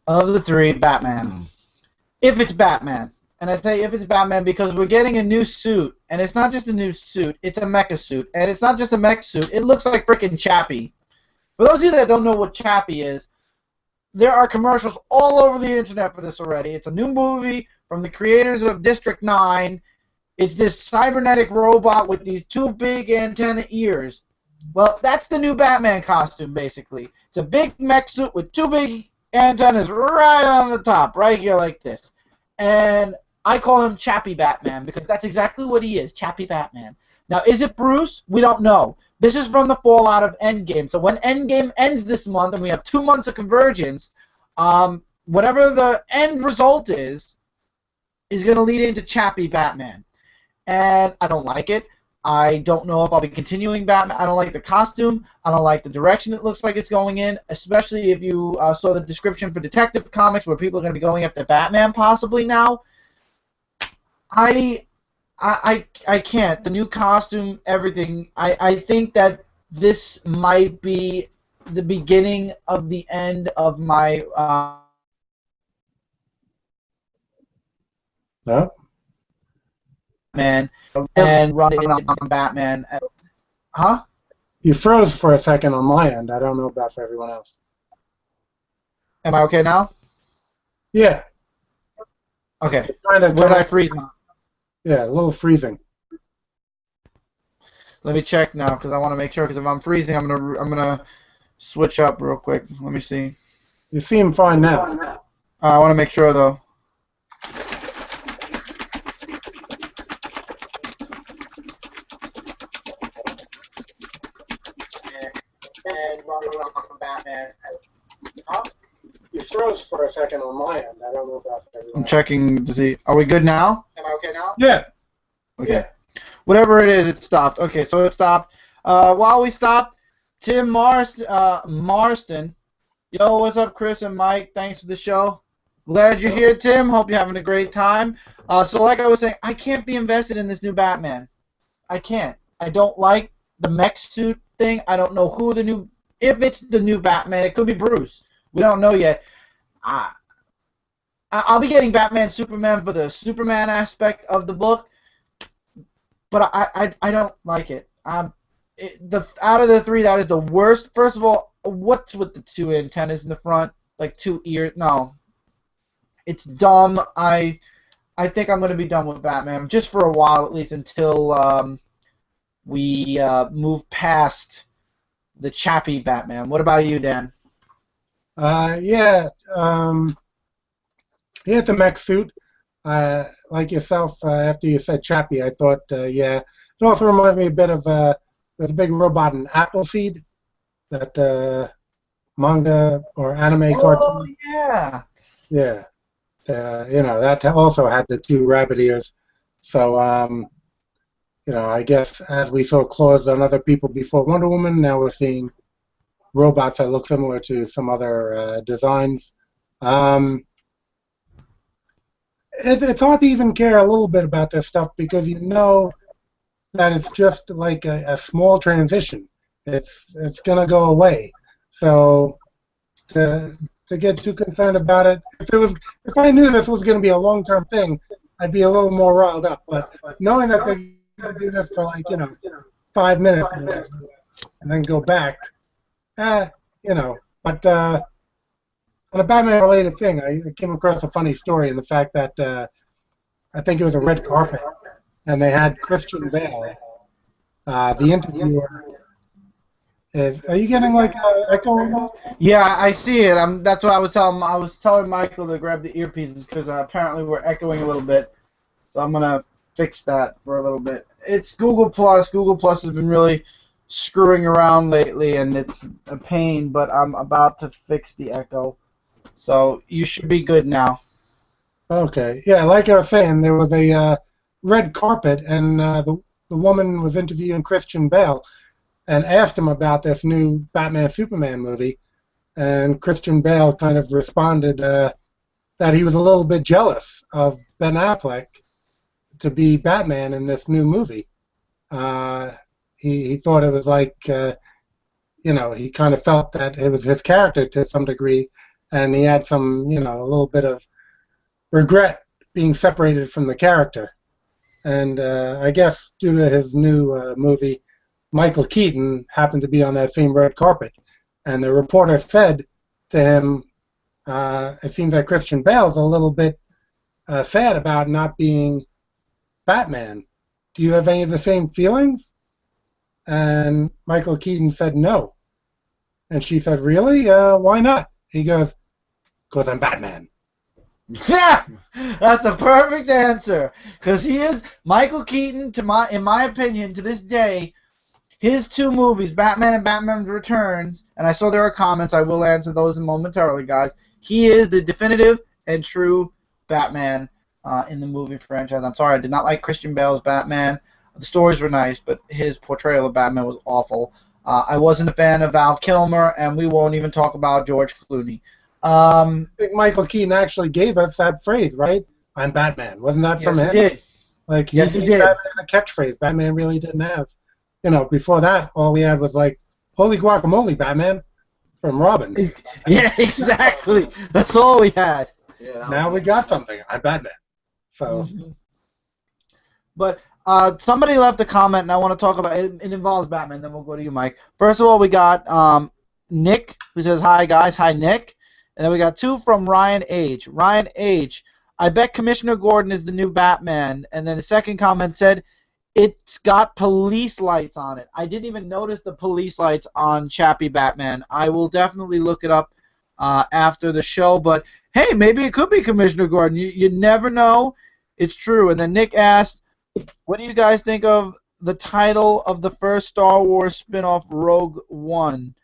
S1: of the 3, Batman. If it's Batman, and I say if it's Batman because we're getting a new suit, and it's not just a new suit, it's a mecha suit, and it's not just a mech suit, it looks like frickin' Chappie. For those of you that don't know what Chappie is, there are commercials all over the internet for this already. It's a new movie from the creators of District 9. It's this cybernetic robot with these two big antenna ears. Well, that's the new Batman costume, basically. It's a big mech suit with two big antennas right on the top, right here like this. And I call him Chappie Batman because that's exactly what he is, Chappie Batman. Now, is it Bruce? We don't know. This is from the fallout of Endgame. So when Endgame ends this month and we have 2 months of Convergence, whatever the end result is going to lead into Chappie Batman. And I don't like it. I don't know if I'll be continuing Batman. I don't like the costume. I don't like the direction it looks like it's going in, especially if you saw the description for Detective Comics where people are going to be going after Batman possibly now. I can't. The new costume, everything. I think that this might be the beginning of the end of my
S3: No?
S1: Man and running on Batman. Huh?
S3: You froze for a second on my end. I don't know about for everyone else.
S1: Am I okay now?
S3: Yeah.
S1: Okay.
S3: Where
S1: did I freeze on?
S3: Yeah, a little freezing.
S1: Let me check now because I want to make sure. Because if I'm freezing, I'm gonna switch up real quick. Let me see.
S3: You seem fine now.
S1: I want to make sure though. And running on Batman. Huh?
S3: You froze for a second on my end. I don't know about everyone.
S1: I'm checking to see. Are we good now? Am I okay now?
S3: Yeah.
S1: Okay.
S3: Yeah.
S1: Whatever it is, it stopped. Okay, so it stopped. While we stopped, Tim Marston. Yo, what's up, Chris and Mike? Thanks for the show. Glad you're here, Tim. Hope you're having a great time. So like I was saying, I can't be invested in this new Batman. I can't. I don't like the mech suit thing. I don't know who the new... If it's the new Batman, it could be Bruce. We don't know yet. I'll be getting Batman Superman for the Superman aspect of the book, but I don't like it. Out of the three, that is the worst. First of all, what's with the two antennas in the front? Like two ears? No. It's dumb. I think I'm going to be done with Batman, just for a while at least, until we move past the Chappie Batman. What about you, Dan?
S3: Yeah. He had the mech suit. Like yourself, after you said Chappie, I thought, yeah. It also reminds me a bit of there's a big robot in Appleseed, that manga or anime cartoon.
S1: Oh, yeah.
S3: Yeah. You know, that also had the two rabbit ears. So, you know, I guess as we saw claws on other people before Wonder Woman, now we're seeing robots that look similar to some other designs. It's hard to even care a little bit about this stuff because you know that it's just like a small transition. It's gonna go away. So to get too concerned about it, if I knew this was gonna be a long-term thing, I'd be a little more riled up. But knowing that they're gonna do this for like 5 minutes and then go back, you know. But on a Batman-related thing, I came across a funny story in the fact that I think it was a red carpet, and they had Christian Bale, the interviewer. Are you getting like an echo?
S1: Yeah, I see it. That's what I was telling. I was telling Michael to grab the earpieces because apparently we're echoing a little bit. So I'm gonna fix that for a little bit. It's Google Plus. Google Plus has been really screwing around lately, and it's a pain. But I'm about to fix the echo, so you should be good now.
S3: Okay. Yeah, like I was saying, there was a red carpet, and the woman was interviewing Christian Bale and asked him about this new Batman Superman movie, and Christian Bale kind of responded that he was a little bit jealous of Ben Affleck to be Batman in this new movie. He thought it was like, he kind of felt that it was his character to some degree, and he had some, a little bit of regret being separated from the character. And I guess due to his new movie, Michael Keaton happened to be on that same red carpet. And the reporter said to him, it seems like Christian Bale's a little bit sad about not being Batman. Do you have any of the same feelings? And Michael Keaton said no. And she said, really? Why not? He goes, because I'm Batman.
S1: Yeah, that's a perfect answer. Because he is Michael Keaton. In my opinion, to this day, his two movies, Batman and Batman Returns, and I saw there are comments. I will answer those momentarily, guys. He is the definitive and true Batman in the movie franchise. I'm sorry, I did not like Christian Bale's Batman. The stories were nice, but his portrayal of Batman was awful. I wasn't a fan of Val Kilmer, and we won't even talk about George Clooney.
S3: I think Michael Keaton actually gave us that phrase, right? I'm Batman. Wasn't that from him?
S1: Yes, he did.
S3: Like,
S1: Yes, he
S3: gave
S1: did.
S3: Batman a catchphrase. Batman really didn't have. Before that, all we had was like, holy guacamole, Batman, from Robin.
S1: Yeah, exactly. That's all we had.
S2: Yeah,
S3: Now we got something. I'm Batman. So.
S1: But somebody left a comment, and I want to talk about it. It involves Batman. Then we'll go to you, Mike. First of all, we got Nick, who says, hi, guys. Hi, Nick. And then we got two from Ryan H. Ryan H. I bet Commissioner Gordon is the new Batman. And then the second comment said, it's got police lights on it. I didn't even notice the police lights on Chappie Batman. I will definitely look it up after the show. But, hey, maybe it could be Commissioner Gordon. You never know. It's true. And then Nick asked, what do you guys think of the title of the first Star Wars spin-off, Rogue One?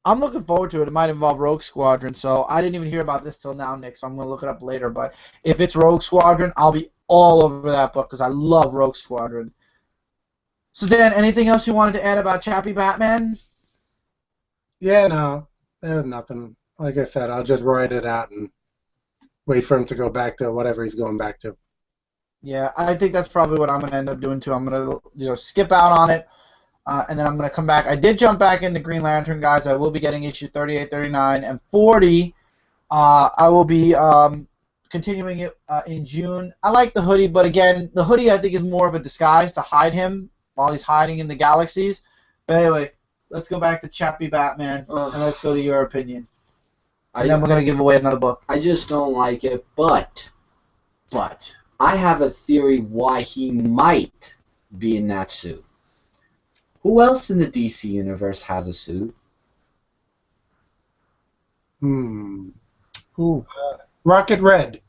S1: I'm looking forward to it. It might involve Rogue Squadron, so I didn't even hear about this till now, Nick, so I'm going to look it up later. But if it's Rogue Squadron, I'll be all over that book because I love Rogue Squadron. So, Dan, anything else you wanted to add about Chappie Batman?
S3: Yeah, no, there's nothing. Like I said, I'll just write it out and wait for him to go back to whatever he's going back to.
S1: Yeah, I think that's probably what I'm going to end up doing, too. I'm going to skip out on it. And then I'm going to come back. I did jump back into Green Lantern, guys. I will be getting issue 38, 39, and 40. I will be continuing it in June. I like the hoodie, but again, the hoodie I think is more of a disguise to hide him while he's hiding in the galaxies. But anyway, let's go back to Chappie Batman, and let's go to your opinion. And then we're going to give away another book.
S2: I just don't like it, but I have a theory why he might be in that suit. Who else in the DC universe has a suit?
S3: Who?
S1: Rocket Red.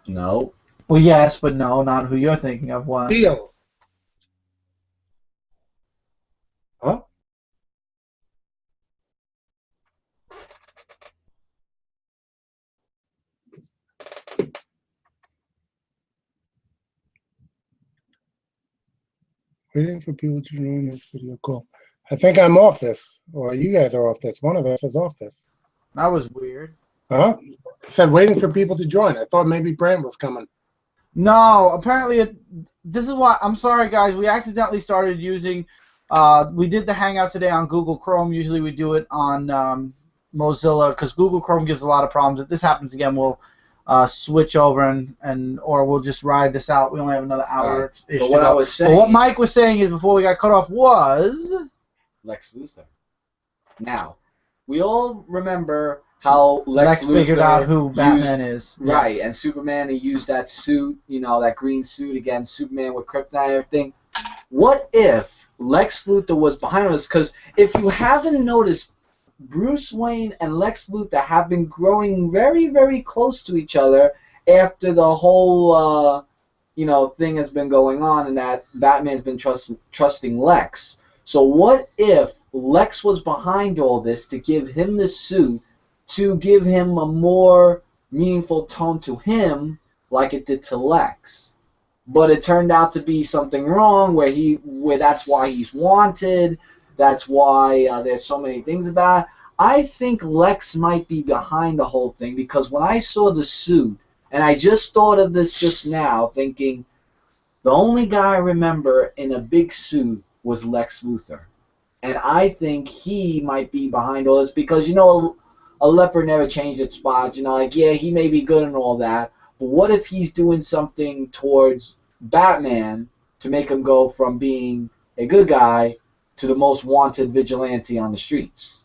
S2: No.
S1: Well, yes, but no, not who you're thinking of. What?
S3: Steel. Huh? Waiting for people to join this video call. I think I'm off this, or you guys are off this. One of us is off this.
S1: That was weird.
S3: Huh? I said waiting for people to join. I thought maybe Brand was coming.
S1: No, apparently this is why. I'm sorry, guys. We accidentally started using. We did the Hangout today on Google Chrome. Usually we do it on Mozilla because Google Chrome gives a lot of problems. If this happens again, we'll switch over or we'll just ride this out. We only have another hour.
S2: But what I was saying.
S1: But what Mike was saying is before we got cut off was
S2: Lex Luthor. Now, we all remember how Lex Luthor
S1: figured out who Batman is.
S2: Right, and Superman, he used that suit, that green suit against Superman with kryptonite and everything. What if Lex Luthor was behind us? Because if you haven't noticed, Bruce Wayne and Lex Luthor have been growing very, very close to each other after the whole, thing has been going on and that Batman's been trusting Lex. So what if Lex was behind all this to give him the suit to give him a more meaningful tone to him like it did to Lex? But it turned out to be something wrong where that's why he's wanted, that's why there's so many things about it. I think Lex might be behind the whole thing because when I saw the suit, and I just thought of this just now, thinking the only guy I remember in a big suit was Lex Luthor. And I think he might be behind all this because, a leopard never changed its spots. He may be good and all that, but what if he's doing something towards Batman to make him go from being a good guy to the most wanted vigilante on the streets.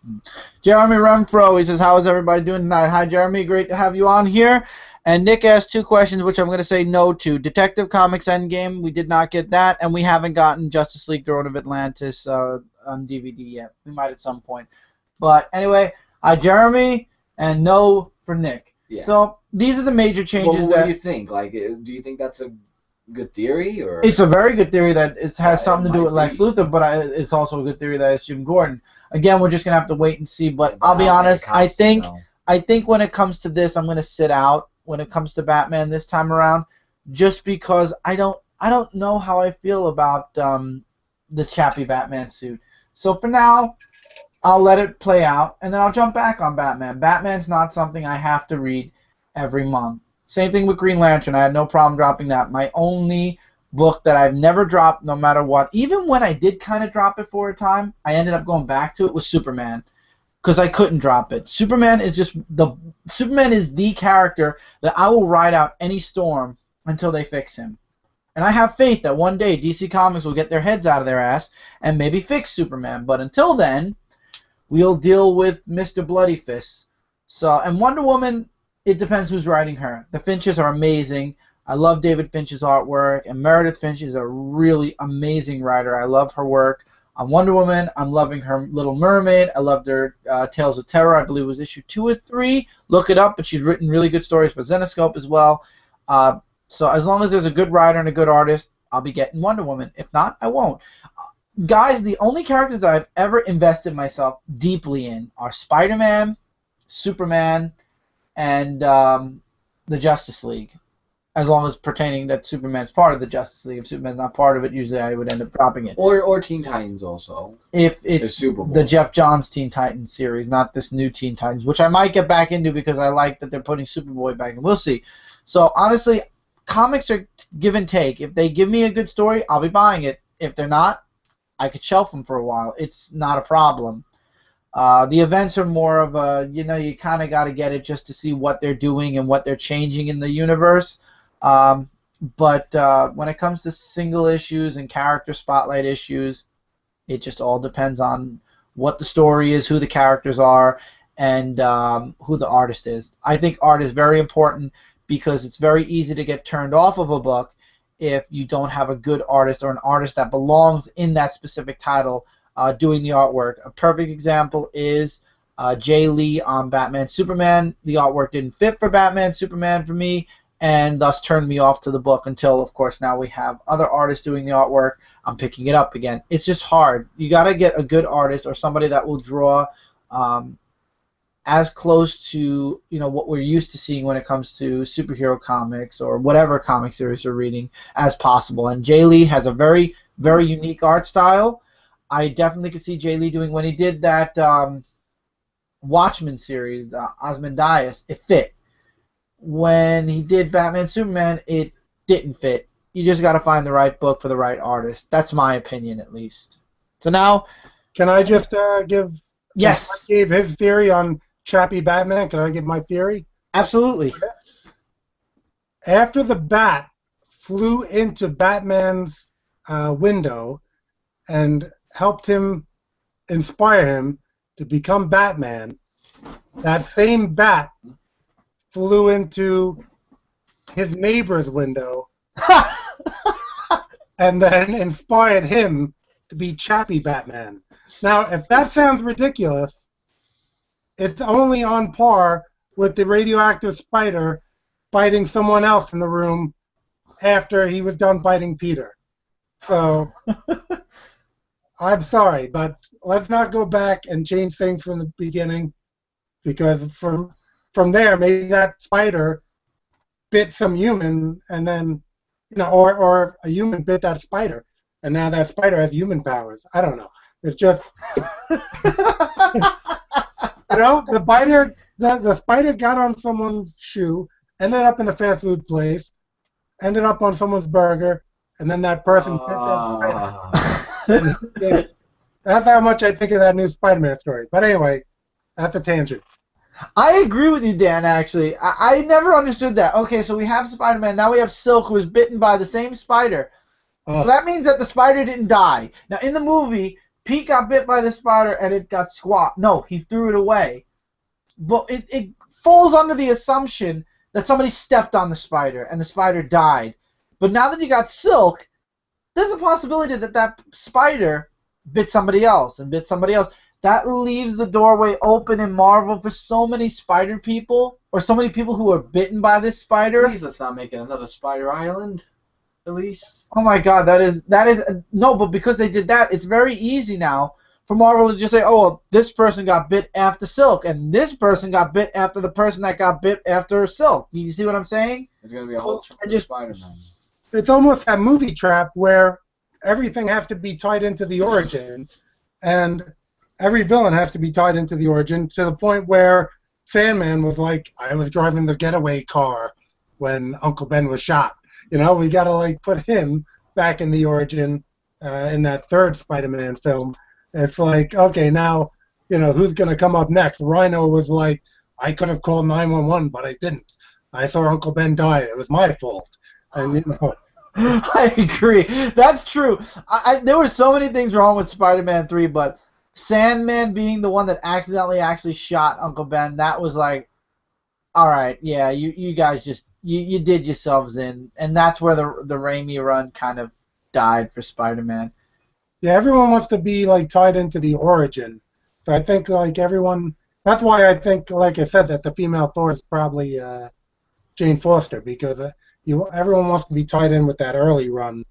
S1: Jeremy Renfro, he says, how is everybody doing tonight? Hi, Jeremy. Great to have you on here. And Nick asked 2 questions, which I'm going to say no to. Detective Comics Endgame, we did not get that, and we haven't gotten Justice League Throne of Atlantis on DVD yet. We might at some point. But anyway, hi, Jeremy, and no for Nick.
S2: Yeah.
S1: So these are the major changes.
S2: What do you think? Like, do you think that's a good theory, or
S1: it's a very good theory that it has something to do with
S2: might
S1: Lex
S2: be.
S1: Luthor, but it's also a good theory that it's Jim Gordon. Again, we're just gonna have to wait and see. But
S2: Yeah,
S1: I'll be
S2: not
S1: honest,
S2: like a
S1: I think when it comes to this, I'm gonna sit out when it comes to Batman this time around, just because I don't know how I feel about the Chappie Batman suit. So for now, I'll let it play out, and then I'll jump back on Batman. Batman's not something I have to read every month. Same thing with Green Lantern. I had no problem dropping that. My only book that I've never dropped, no matter what, even when I did kind of drop it for a time, I ended up going back to it, was Superman, because I couldn't drop it. Superman is the character that I will ride out any storm until they fix him. And I have faith that one day DC Comics will get their heads out of their ass and maybe fix Superman. But until then, we'll deal with Mr. Bloody Fists. So, and Wonder Woman, it depends who's writing her. The Finches are amazing. I love David Finch's artwork, and Meredith Finch is a really amazing writer. I love her work. On Wonder Woman, I'm loving her Little Mermaid. I loved her Tales of Terror. I believe it was issue 2 or 3. Look it up, but she's written really good stories for Zenescope as well. So as long as there's a good writer and a good artist, I'll be getting Wonder Woman. If not, I won't. Guys, the only characters that I've ever invested myself deeply in are Spider-Man, Superman, and the Justice League. As long as pertaining that Superman's part of the Justice League. If Superman's not part of it, usually I would end up dropping it.
S2: Or Teen Titans also.
S1: If it's the Jeff Johns Teen Titans series, not this new Teen Titans, which I might get back into because I like that they're putting Superboy back in. We'll see. So honestly, comics are give and take. If they give me a good story, I'll be buying it. If they're not, I could shelf them for a while. It's not a problem. The events are more of a, you kind of got to get it just to see what they're doing and what they're changing in the universe. But when it comes to single issues and character spotlight issues, it just all depends on what the story is, who the characters are, and who the artist is. I think art is very important because it's very easy to get turned off of a book if you don't have a good artist or an artist that belongs in that specific title doing the artwork. A perfect example is Jay Lee on Batman Superman. The artwork didn't fit for Batman Superman for me, and thus turned me off to the book until, of course, now we have other artists doing the artwork. I'm picking it up again. It's just hard. You got to get a good artist or somebody that will draw as close to what we're used to seeing when it comes to superhero comics or whatever comic series you're reading as possible. And Jay Lee has a very, very unique art style. I definitely could see Jay Lee doing when he did that Watchmen series, Ozymandias. It fit. When he did Batman Superman, it didn't fit. You just got to find the right book for the right artist. That's my opinion, at least. So now,
S3: can I just give?
S1: Yes.
S3: I gave his theory on Chappie Batman. Can I give my theory?
S1: Absolutely.
S3: After the bat flew into Batman's window and helped him, inspire him to become Batman, that same bat flew into his neighbor's window and then inspired him to be Chappie Batman. Now, if that sounds ridiculous, it's only on par with the radioactive spider biting someone else in the room after he was done biting Peter. So, I'm sorry, but let's not go back and change things from the beginning, because from there, maybe that spider bit some human, and then, or a human bit that spider, and now that spider has human powers. I don't know. It's just, the spider got on someone's shoe, ended up in a fast food place, ended up on someone's burger, and then that person bit that spider. That's how much I think of that new Spider-Man story. But anyway, that's a tangent.
S1: I agree with you, Dan, actually. I never understood that. Okay, so we have Spider-Man. Now we have Silk, who was bitten by the same spider. So that means that the spider didn't die. Now, in the movie, Pete got bit by the spider and it got squat. No, he threw it away. But it falls under the assumption that somebody stepped on the spider and the spider died. But now that you got Silk, there's a possibility that that spider bit somebody else and bit somebody else. That leaves the doorway open in Marvel for so many spider people, or so many people who are bitten by this spider.
S2: Please, let's not make it another Spider Island, at least.
S1: Oh my God, that is no, but because they did that, it's very easy now for Marvel to just say, oh, well, this person got bit after Silk, and this person got bit after the person that got bit after Silk. You see what I'm saying?
S2: There's gonna be a whole triple Spider-Man.
S3: It's almost that movie trap where everything has to be tied into the origin, and every villain has to be tied into the origin to the point where Sandman was like, I was driving the getaway car when Uncle Ben was shot. You know, we got to like put him back in the origin in that third Spider-Man film. It's like, okay, now, you know, who's going to come up next? Rhino was like, I could have called 911, but I didn't. I saw Uncle Ben die. It was my fault. And, you know.
S1: I agree. That's true. There were so many things wrong with Spider-Man 3, but Sandman being the one that accidentally actually shot Uncle Ben, that was like, all right, yeah, you guys just, you did yourselves in. And that's where the Raimi run kind of died for Spider-Man.
S3: Yeah, everyone wants to be like tied into the origin. So I think like everyone, that's why I think, like I said, that the female Thor is probably Jane Foster, because everyone wants to be tied in with that early run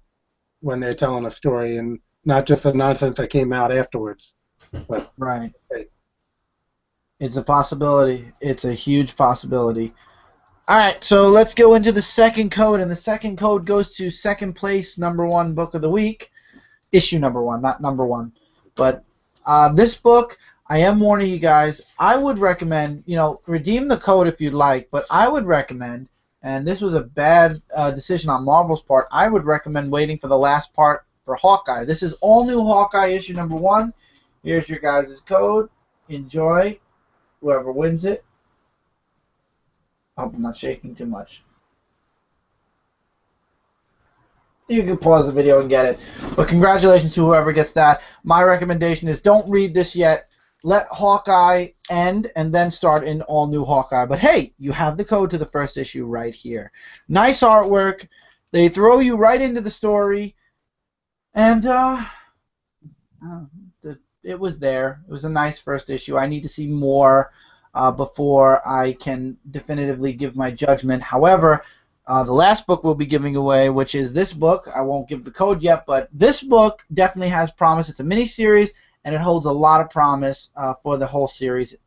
S3: when they're telling a story and not just the nonsense that came out afterwards. But,
S1: right. It's a possibility. It's a huge possibility. All right, so let's go into the second code, and the second code goes to second place, #1 book of the week, issue #1, not #1. But this book, I am warning you guys, I would recommend, you know, redeem the code if you'd like, but I would recommend, and this was a bad decision on Marvel's part, I would recommend waiting for the last part for Hawkeye. This is all new Hawkeye issue #1. Here's your guys' code. Enjoy. Whoever wins it. Hope I'm not shaking too much. You can pause the video and get it. But congratulations to whoever gets that. My recommendation is don't read this yet. Let Hawkeye end and then start in all new Hawkeye. But hey, you have the code to the first issue right here. Nice artwork. They throw you right into the story. And it was there. It was a nice first issue. I need to see more before I can definitively give my judgment. However, the last book we'll be giving away, which is this book, I won't give the code yet, but this book definitely has promise. It's a mini-series, and it holds a lot of promise for the whole series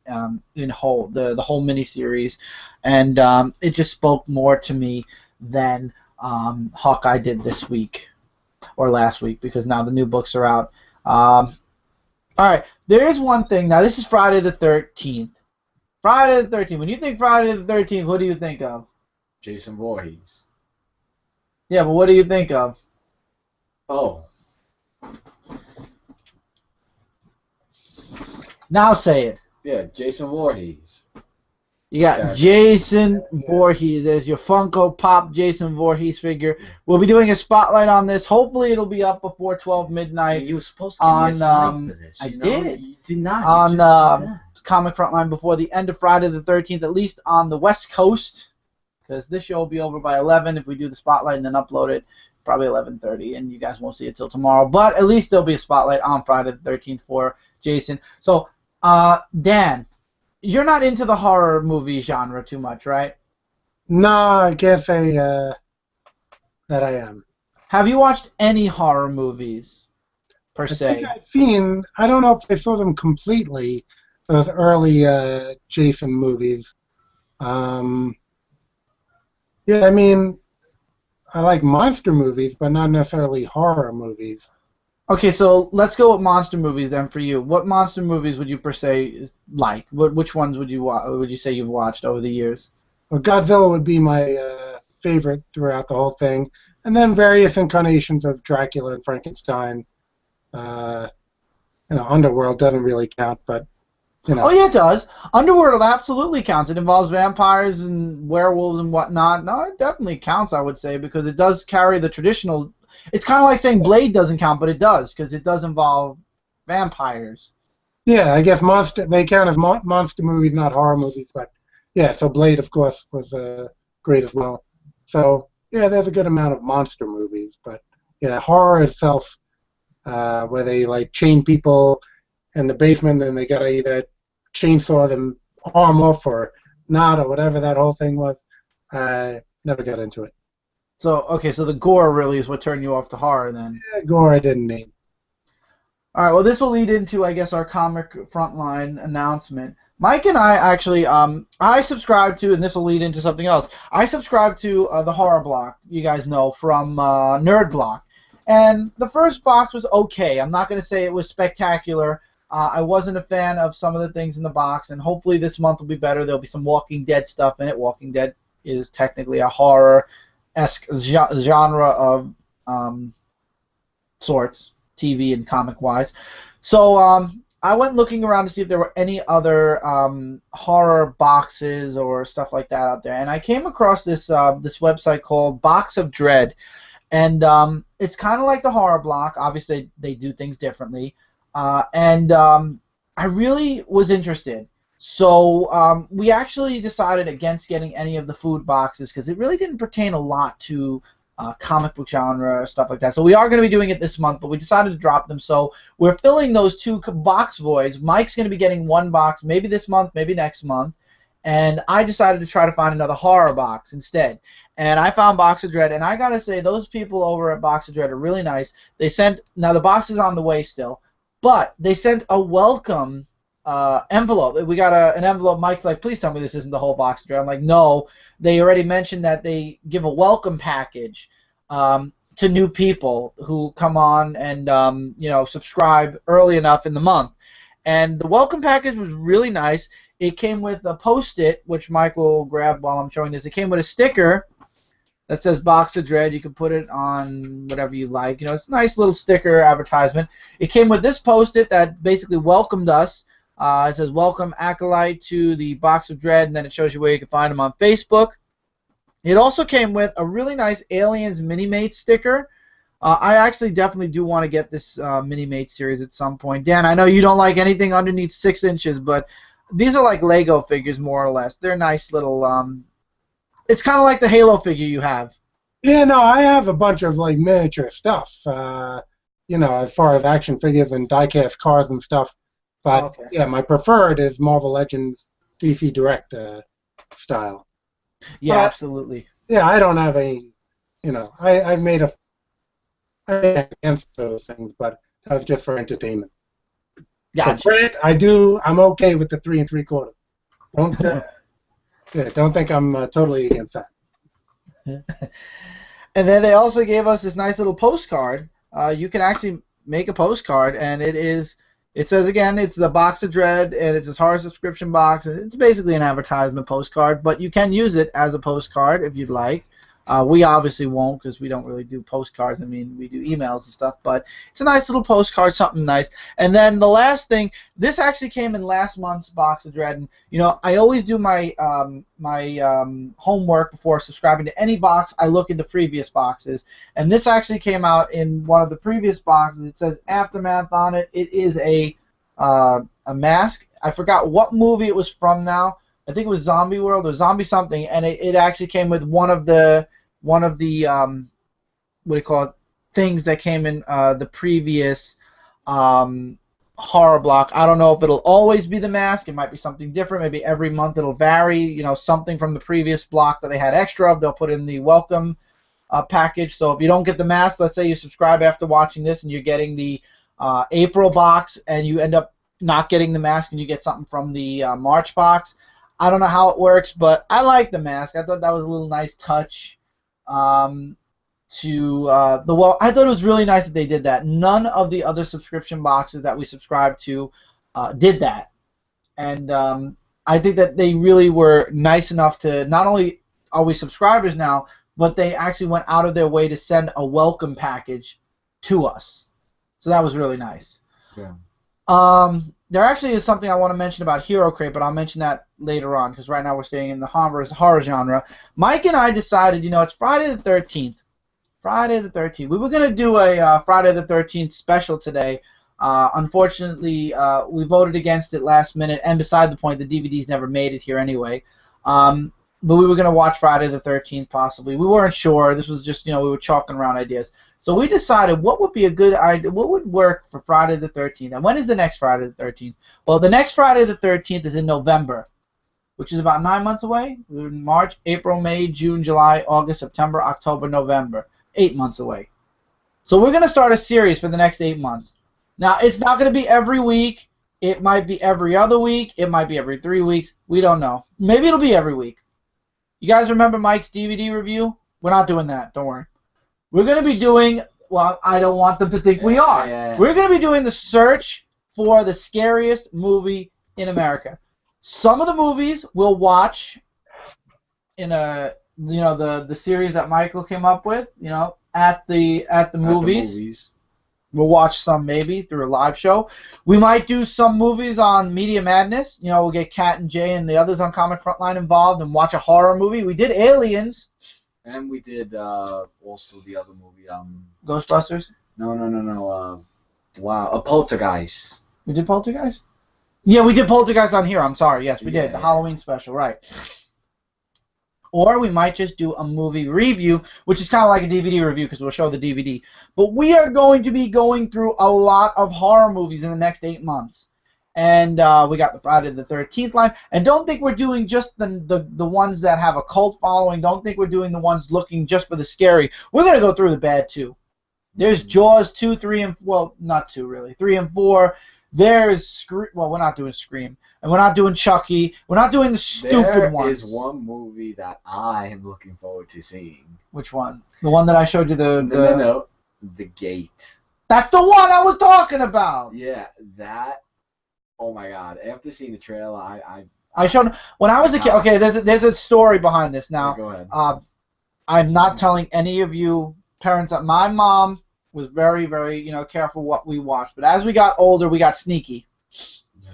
S1: in whole, the whole mini-series. And it just spoke more to me than Hawkeye did this week, or last week, because now the new books are out. All right, there is one thing. Now, this is Friday the 13th. Friday the 13th. When you think Friday the 13th, what do you think of?
S2: Jason Voorhees.
S1: Yeah, but what do you think of?
S2: Oh.
S1: Now say it.
S2: Yeah, Jason Voorhees.
S1: You got Jason Voorhees. There's your Funko Pop Jason Voorhees figure. We'll be doing a spotlight on this. Hopefully, it'll be up before 12 midnight.
S2: You were supposed to give me a sign for this.
S1: I did.
S2: You did not.
S1: On Comic Frontline before the end of Friday the 13th, at least on the West Coast, because this show will be over by 11 if we do the spotlight and then upload it. Probably 11:30, and you guys won't see it till tomorrow. But at least there'll be a spotlight on Friday the 13th for Jason. So, Dan, you're not into the horror movie genre too much, right?
S3: No, I can't say that I am.
S1: Have you watched any horror movies, per
S3: I
S1: se?
S3: think I've seen, I don't know if I saw them completely, those early Jason movies. Yeah, I mean, I like monster movies, but not necessarily horror movies.
S1: Okay, so let's go with monster movies then for you. What monster movies would you per se like? Which ones would you say you've watched over the years?
S3: Well, Godzilla would be my favorite throughout the whole thing, and then various incarnations of Dracula and Frankenstein. Underworld doesn't really count, but you know.
S1: Oh yeah, it does. Underworld absolutely counts. It involves vampires and werewolves and whatnot. No, it definitely counts, I would say, because it does carry the traditional. It's kind of like saying Blade doesn't count, but it does, because it does involve vampires.
S3: Yeah, I guess they count as monster movies, not horror movies, but yeah. So Blade, of course, was great as well. So yeah, there's a good amount of monster movies, but yeah, horror itself, where they like chain people in the basement and they gotta either chainsaw them arm off or not or whatever that whole thing was. I never got into it.
S1: So okay, so the gore really is what turned you off to horror then.
S3: Yeah, gore I didn't need.
S1: All right, well, this will lead into, I guess, our comic frontline announcement. Mike and I actually, I subscribe to, and this will lead into something else. I subscribe to the Horror Block, you guys know, from Nerd Block. And the first box was okay. I'm not going to say it was spectacular. I wasn't a fan of some of the things in the box, and hopefully this month will be better. There'll be some Walking Dead stuff in it. Walking Dead is technically a horror-esque genre of sorts. TV and comic-wise. So I went looking around to see if there were any other horror boxes or stuff like that out there, and I came across this this website called Box of Dread, and it's kind of like the Horror Block. Obviously, they do things differently, and I really was interested. So we actually decided against getting any of the food boxes because it really didn't pertain a lot to comic book genre, stuff like that. So we are going to be doing it this month, but we decided to drop them. So we're filling those two box voids. Mike's going to be getting one box, maybe this month, maybe next month. And I decided to try to find another horror box instead. And I found Box of Dread, and I got to say, those people over at Box of Dread are really nice. They sent, now the box is on the way still, but they sent a welcome envelope. We got an envelope. Mike's like, please tell me this isn't the whole Box of Dread. I'm like, no. They already mentioned that they give a welcome package to new people who come on and you know, subscribe early enough in the month. And the welcome package was really nice. It came with a Post-it, which Mike will grab while I'm showing this. It came with a sticker that says Box of Dread. You can put it on whatever you like. You know, it's a nice little sticker advertisement. It came with this Post-it that basically welcomed us. It says, welcome Acolyte to the Box of Dread, and then it shows you where you can find them on Facebook. It also came with a really nice Aliens Mini-Mate sticker. I actually definitely do want to get this Mini-Mate series at some point. Dan, I know you don't like anything underneath 6 inches, but these are like Lego figures, more or less. They're nice little... it's kind of like the Halo figure you have.
S3: Yeah, no, I have a bunch of like miniature stuff, you know, as far as action figures and die-cast cars and stuff. But
S1: Okay.
S3: yeah, my preferred is Marvel Legends DC Direct style.
S1: Yeah,
S3: But,
S1: absolutely.
S3: yeah, I don't have any, you know, I made I'm against those things, but that was just for entertainment.
S1: Gotcha.
S3: So, Grant, I'm okay with the 3 3/4. Don't, yeah, don't think I'm totally against that.
S1: And then they also gave us this nice little postcard. You can actually make a postcard, and it says again, it's the Box of Dread, and it's this horror subscription box. And it's basically an advertisement postcard, but you can use it as a postcard if you'd like. We obviously won't because we don't really do postcards. I mean, we do emails and stuff, but it's a nice little postcard, something nice. And then the last thing, this actually came in last month's Box of Dread, and you know, I always do my homework before subscribing to any box. I look into previous boxes, and this actually came out in one of the previous boxes. It says Aftermath on it. It is a mask. I forgot what movie it was from now. I think it was Zombie World or Zombie something, and it actually came with one of the what do you call it, things that came in the previous horror block. I don't know if it'll always be the mask. It might be something different. Maybe every month it'll vary. You know, something from the previous block that they had extra of, they'll put in the welcome package. So if you don't get the mask, let's say you subscribe after watching this and you're getting the April box and you end up not getting the mask and you get something from the March box. I don't know how it works, but I like the mask. I thought that was a little nice touch I thought it was really nice that they did that. None of the other subscription boxes that we subscribed to did that. And I think that they really were nice enough to, not only are we subscribers now, but they actually went out of their way to send a welcome package to us. So that was really nice.
S2: Yeah.
S1: There actually is something I want to mention about Hero Crate, but I'll mention that later on because right now we're staying in the horror genre. Mike and I decided, you know, it's Friday the 13th. Friday the 13th. We were going to do a Friday the 13th special today, Unfortunately, we voted against it last minute, and beside the point, the DVDs never made it here anyway. But we were going to watch Friday the 13th possibly. We weren't sure. This was just, we were chalking around ideas. So we decided what would be a good idea, what would work for Friday the 13th. And when is the next Friday the 13th? Well, the next Friday the 13th is in November, which is about 9 months away. We're in March, April, May, June, July, August, September, October, November. 8 months away. So we're going to start a series for the next 8 months. Now, it's not going to be every week. It might be every other week. It might be every 3 weeks. We don't know. Maybe it'll be every week. You guys remember Mike's DVD review? We're not doing that. Don't worry. We're going to be doing, well, I don't want them to think we are.
S2: Yeah.
S1: We're going to be doing the search for the scariest movie in America. Some of the movies we'll watch in the series that Michael came up with, at the movies. We'll watch some maybe through a live show. We might do some movies on Media Madness. We'll get Kat and Jay and the others on Comic Frontline involved and watch a horror movie. We did Aliens.
S2: And we did also the other movie.
S1: Ghostbusters?
S2: No. Wow. A Poltergeist.
S1: We did Poltergeist? Yeah, we did Poltergeist on here. I'm sorry. Yes, we did. The Halloween special, right. Or we might just do a movie review, which is kind of like a DVD review because we'll show the DVD. But we are going to be going through a lot of horror movies in the next 8 months. And we got the Friday the 13th line. And don't think we're doing just the ones that have a cult following. Don't think we're doing the ones looking just for the scary. We're going to go through the bad, too. There's Jaws 2, 3, and... Well, not 2, really. 3 and 4. There's... Well, we're not doing Scream. And we're not doing Chucky. We're not doing the stupid ones.
S2: There is one movie that I am looking forward to seeing.
S1: Which one? The one that I showed you
S2: No. The Gate.
S1: That's the one I was talking about!
S2: Yeah, that... Oh my God! After seeing the trailer,
S1: I showed when I was a kid. Okay, there's a story behind this now.
S2: Go ahead.
S1: I'm not telling any of you parents. My mom was very, very careful what we watched. But as we got older, we got sneaky.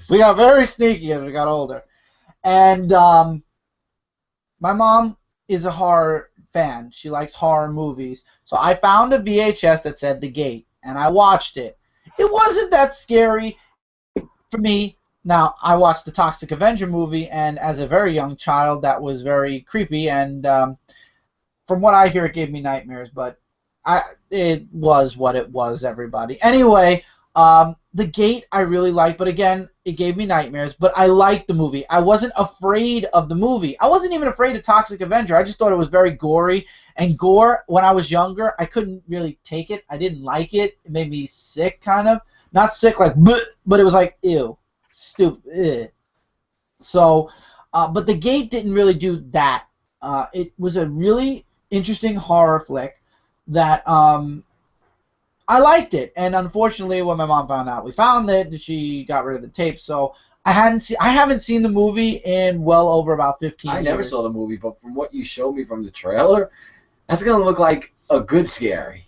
S1: We got very sneaky as we got older. And my mom is a horror fan. She likes horror movies. So I found a VHS that said The Gate, and I watched it. It wasn't that scary. For me, now, I watched the Dark Avenger movie, and as a very young child, that was very creepy, and from what I hear, it gave me nightmares, but it was what it was, everybody. Anyway, The Gate I really liked, but again, it gave me nightmares, but I liked the movie. I wasn't afraid of the movie. I wasn't even afraid of Dark Avenger. I just thought it was very gory, and gore, when I was younger, I couldn't really take it. I didn't like it. It made me sick, kind of. Not sick like, but it was like, ew, stupid. So, but The Gate didn't really do that. It was a really interesting horror flick that I liked it. And unfortunately, when my mom found out we found it, she got rid of the tape. So I haven't seen the movie in well over about 15 years.
S2: I never saw the movie, but from what you showed me from the trailer, that's gonna look like a good scary.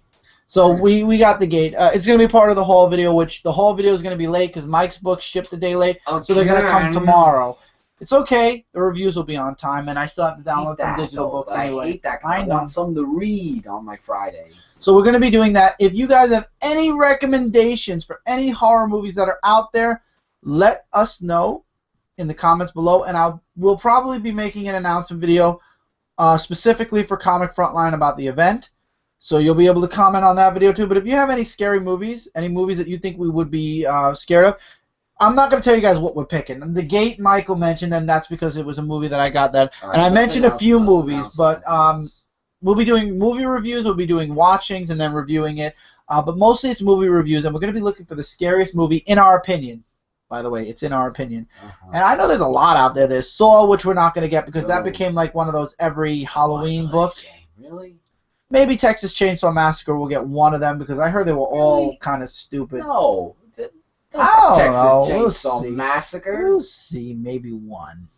S1: So we got The Gate. It's going to be part of the haul video, which the haul video is going to be late because Mike's book shipped a day late, so they're going to come tomorrow. It's okay. The reviews will be on time, and I still have to download some digital books anyway.
S2: I hate that because I want some to read on my Fridays.
S1: So we're going to be doing that. If you guys have any recommendations for any horror movies that are out there, let us know in the comments below, and we'll probably be making an announcement video specifically for Comic Frontline about the event. So you'll be able to comment on that video too. But if you have any scary movies, any movies that you think we would be scared of, I'm not going to tell you guys what we're picking. The Gate Michael mentioned, and that's because it was a movie that I got that. Right, and I mentioned a few movies, but we'll be doing movie reviews, we'll be doing watchings and then reviewing it. But mostly it's movie reviews, and we're going to be looking for the scariest movie in our opinion. By the way, it's in our opinion. And I know there's a lot out there. There's Saw, which we're not going to get because that became like one of those every Halloween books.
S2: Really?
S1: Maybe Texas Chainsaw Massacre will get one of them because I heard they were all kind of stupid.
S2: No.
S1: Texas
S2: Chainsaw Massacre?
S1: We'll see. Maybe one.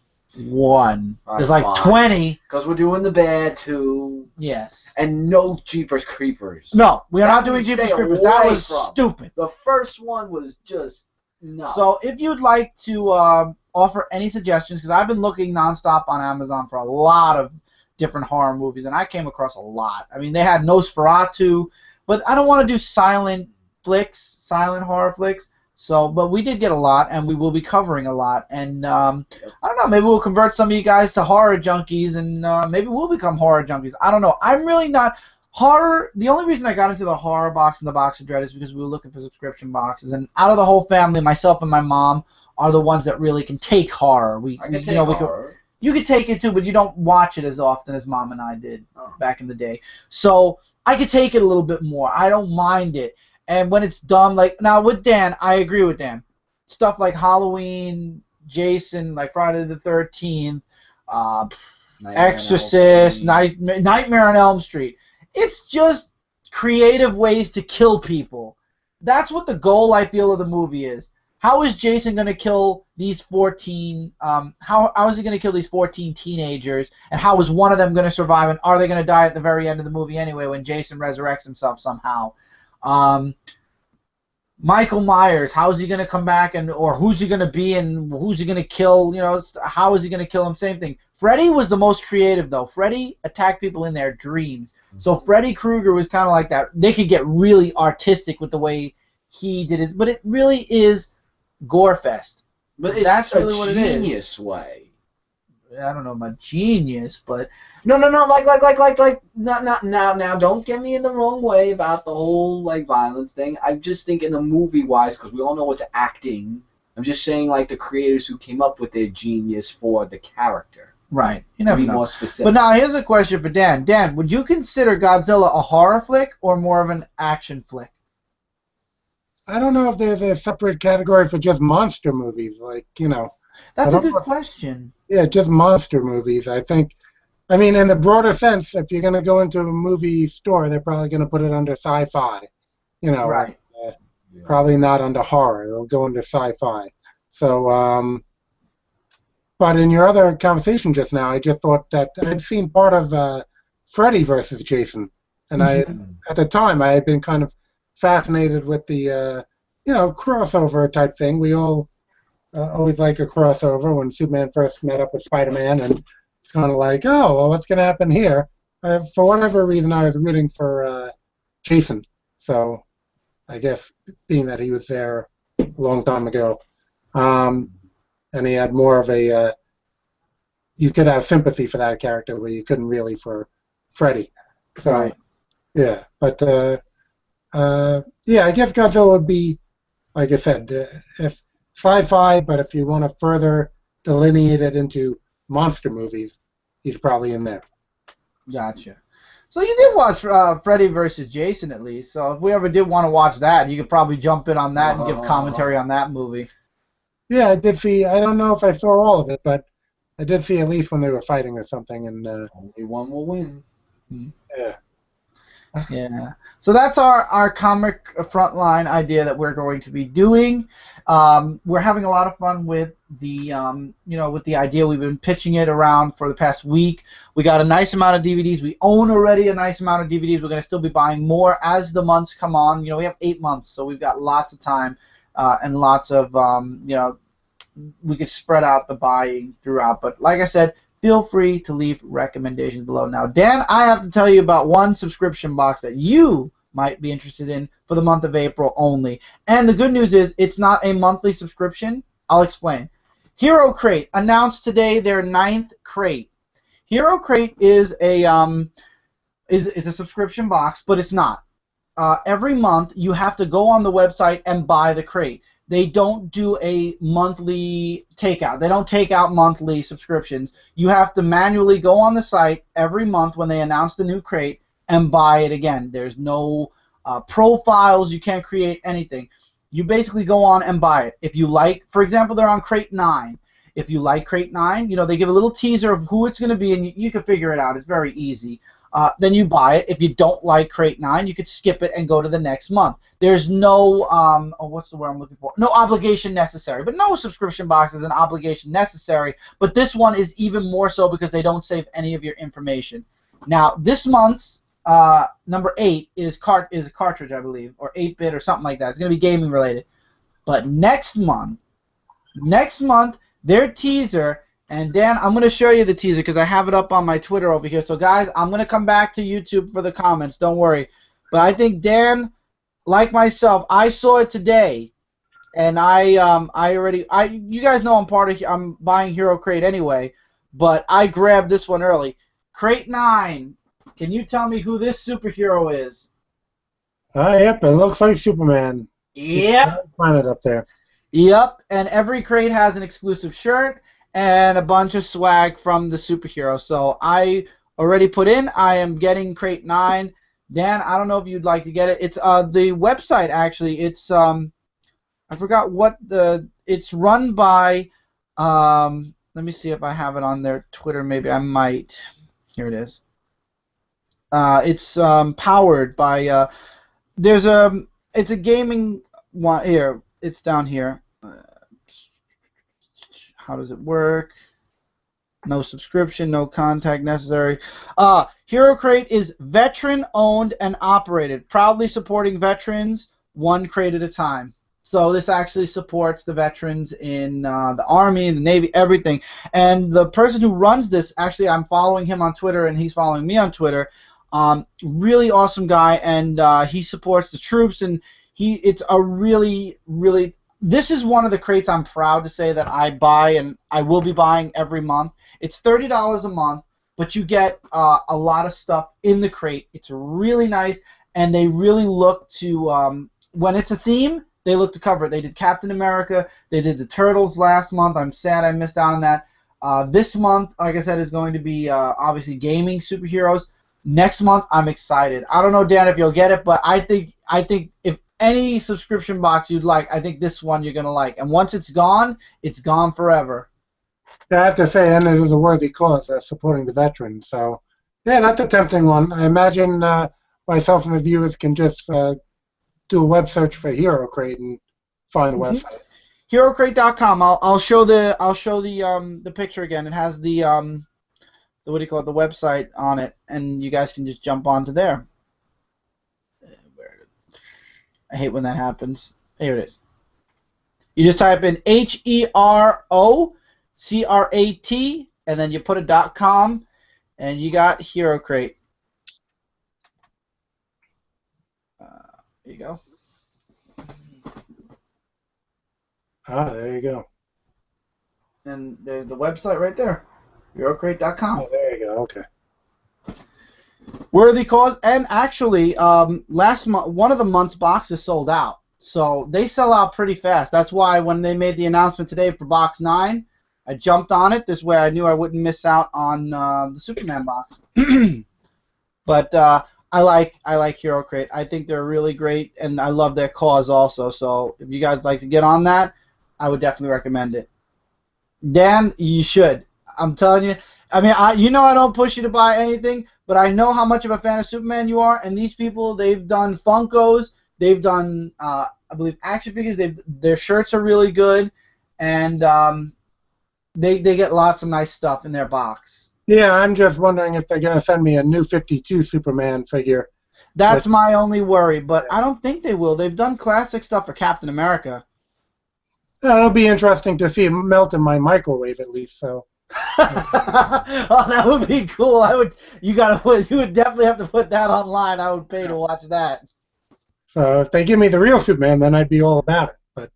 S1: One.
S2: Right,
S1: there's like 20.
S2: Because we're doing the bad too.
S1: Yes.
S2: And no Jeepers Creepers.
S1: No, we are not doing Jeepers Creepers. That was stupid.
S2: The first one was just no.
S1: So if you'd like to offer any suggestions, because I've been looking nonstop on Amazon for a lot of different horror movies, and I came across a lot. I mean, they had Nosferatu, but I don't want to do silent flicks, silent horror flicks. So, but we did get a lot, and we will be covering a lot. And I don't know, maybe we'll convert some of you guys to horror junkies, and maybe we'll become horror junkies. I don't know. I'm really not horror. The only reason I got into the horror box and the box of dread is because we were looking for subscription boxes, and out of the whole family, myself and my mom are the ones that really can take horror.
S2: I can take horror.
S1: You could take it too, but you don't watch it as often as Mom and I did back in the day. So I could take it a little bit more. I don't mind it. And when it's done, like now with Dan, I agree with Dan. Stuff like Halloween, Jason, like Friday the 13th, Exorcist, Nightmare on Elm Street. It's just creative ways to kill people. That's what the goal, I feel, of the movie is. How is Jason going to kill these 14? How is he going to kill these 14 teenagers? And how is one of them going to survive? And are they going to die at the very end of the movie anyway when Jason resurrects himself somehow? Michael Myers, how is he going to come back, or who's he going to be, and who's he going to kill? How is he going to kill him? Same thing. Freddy was the most creative, though. Freddy attacked people in their dreams. So Freddy Krueger was kind of like that. They could get really artistic with the way he did it, but it really is Gorefest.
S2: But it's
S1: that's really what it is.
S2: Genius way.
S1: I don't know about genius, but
S2: no, now don't get me in the wrong way about the whole violence thing. I'm just thinking the movie wise, because we all know it's acting. I'm just saying the creators who came up with their genius for the character.
S1: Right. You never know.
S2: More specific.
S1: But now here's a question for Dan. Dan, would you consider Godzilla a horror flick or more of an action flick?
S3: I don't know if there's a separate category for just monster movies,
S1: That's a good question.
S3: Yeah, just monster movies. I think, in the broader sense, if you're going to go into a movie store, they're probably going to put it under sci-fi.
S1: Right.
S3: Probably not under horror. They'll go into sci-fi. So, but in your other conversation just now, I just thought that I'd seen part of Freddy versus Jason, and at the time I had been kind of fascinated with the crossover type thing. We all always like a crossover. When Superman first met up with Spider-Man, and it's kind of like, oh, well, what's going to happen here? For whatever reason, I was rooting for Jason. So I guess being that he was there a long time ago, and he had more of a, you could have sympathy for that character where you couldn't really for Freddy. So,
S1: right.
S3: Yeah, but I guess Godzilla would be, like I said, if sci-fi, but if you want to further delineate it into monster movies, he's probably in there.
S1: Gotcha. So you did watch Freddy vs. Jason at least. So if we ever did want to watch that, you could probably jump in on that and give commentary on that movie.
S3: Yeah, I did see. I don't know if I saw all of it, but I did see at least when they were fighting or something. And
S2: only one will win.
S3: Yeah.
S1: Yeah. So that's our comic Frontline idea that we're going to be doing. We're having a lot of fun with the with the idea. We've been pitching it around for the past week. We got a nice amount of DVDs. We own already a nice amount of DVDs. We're going to still be buying more as the months come on. We have 8 months, so we've got lots of time and lots of we could spread out the buying throughout. But like I said, feel free to leave recommendations below. Now, Dan, I have to tell you about one subscription box that you might be interested in for the month of April only. And the good news is it's not a monthly subscription. I'll explain. Hero Crate announced today their 9th crate. Hero Crate is a subscription box, but it's not. Every month you have to go on the website and buy the crate. They don't do a monthly takeout. They don't take out monthly subscriptions. You have to manually go on the site every month when they announce the new crate and buy it again. There's no profiles. You can't create anything. You basically go on and buy it. If you like, for example, they're on crate 9. If you like crate 9, they give a little teaser of who it's going to be, and you can figure it out. It's very easy. Then you buy it. If you don't like crate 9, you could skip it and go to the next month. There's no, what's the word I'm looking for? No obligation necessary. But no subscription box is an obligation necessary. But this one is even more so because they don't save any of your information. Now, this month's number 8 is a cartridge, I believe, or 8-bit or something like that. It's going to be gaming related. But next month, their teaser. And Dan, I'm going to show you the teaser because I have it up on my Twitter over here. So guys, I'm going to come back to YouTube for the comments. Don't worry. But I think Dan, like myself, I saw it today. And you guys know I'm buying Hero Crate anyway, but I grabbed this one early. Crate 9. Can you tell me who this superhero is?
S3: Yep, it looks like Superman.
S1: Yep.
S3: Planet up there.
S1: Yep, and every crate has an exclusive shirt and a bunch of swag from the superhero. So I already put in. I am getting crate 9. Dan, I don't know if you'd like to get it. It's the website actually. It's I forgot what it's run by. Let me see if I have it on their Twitter. Maybe I might. Here it is. It's powered by. It's a gaming one here. It's down here. How does it work? No subscription, no contact necessary. Hero Crate is veteran-owned and operated, proudly supporting veterans one crate at a time. So this actually supports the veterans in the Army, the Navy, everything. And the person who runs this, actually, I'm following him on Twitter, and he's following me on Twitter. Really awesome guy, and he supports the troops, and it's a really, really. This is one of the crates I'm proud to say that I buy, and I will be buying every month. It's $30 a month, but you get a lot of stuff in the crate. It's really nice, and they really look to when it's a theme, they look to cover it. They did Captain America. They did the Turtles last month. I'm sad I missed out on that. This month, like I said, is going to be obviously gaming superheroes. Next month, I'm excited. I don't know, Dan, if you'll get it, but I think if any subscription box you'd like, I think this one you're going to like. And once it's gone forever.
S3: I have to say, and it is a worthy cause, supporting the veterans. So, yeah, that's a tempting one. I imagine myself and the viewers can just do a web search for Hero Crate and find the website.
S1: HeroCrate.com. I'll show the picture again. It has the what do you call it, the website on it, and you guys can just jump onto there. I hate when that happens. Here it is. You just type in HeroCrat, and then you put a .com, and you got Hero Crate. There you go.
S3: There you go.
S1: And there's the website right there. HeroCrate.com.
S3: Oh, there you go. Okay.
S1: Worthy cause, and actually, last month, one of the month's boxes sold out. So they sell out pretty fast. That's why when they made the announcement today for Box 9, I jumped on it. This way I knew I wouldn't miss out on the Superman box. But I like Hero Crate. I think they're really great, and I love their cause also. So if you guys like to get on that, I would definitely recommend it. Dan, you should. I'm telling you. I mean, I don't push you to buy anything, but I know how much of a fan of Superman you are, and these people, they've done Funkos, they've done, I believe, action figures. Their shirts are really good, and they get lots of nice stuff in their box.
S3: Yeah, I'm just wondering if they're going to send me a new 52 Superman figure.
S1: That's my only worry, but I don't think they will. They've done classic stuff for Captain America.
S3: It'll be interesting to see it melt in my microwave at least. So.
S1: Oh, that would be cool. You would definitely have to put that online. I would pay to watch that.
S3: So if they give me the real Superman, then I'd be all about it. But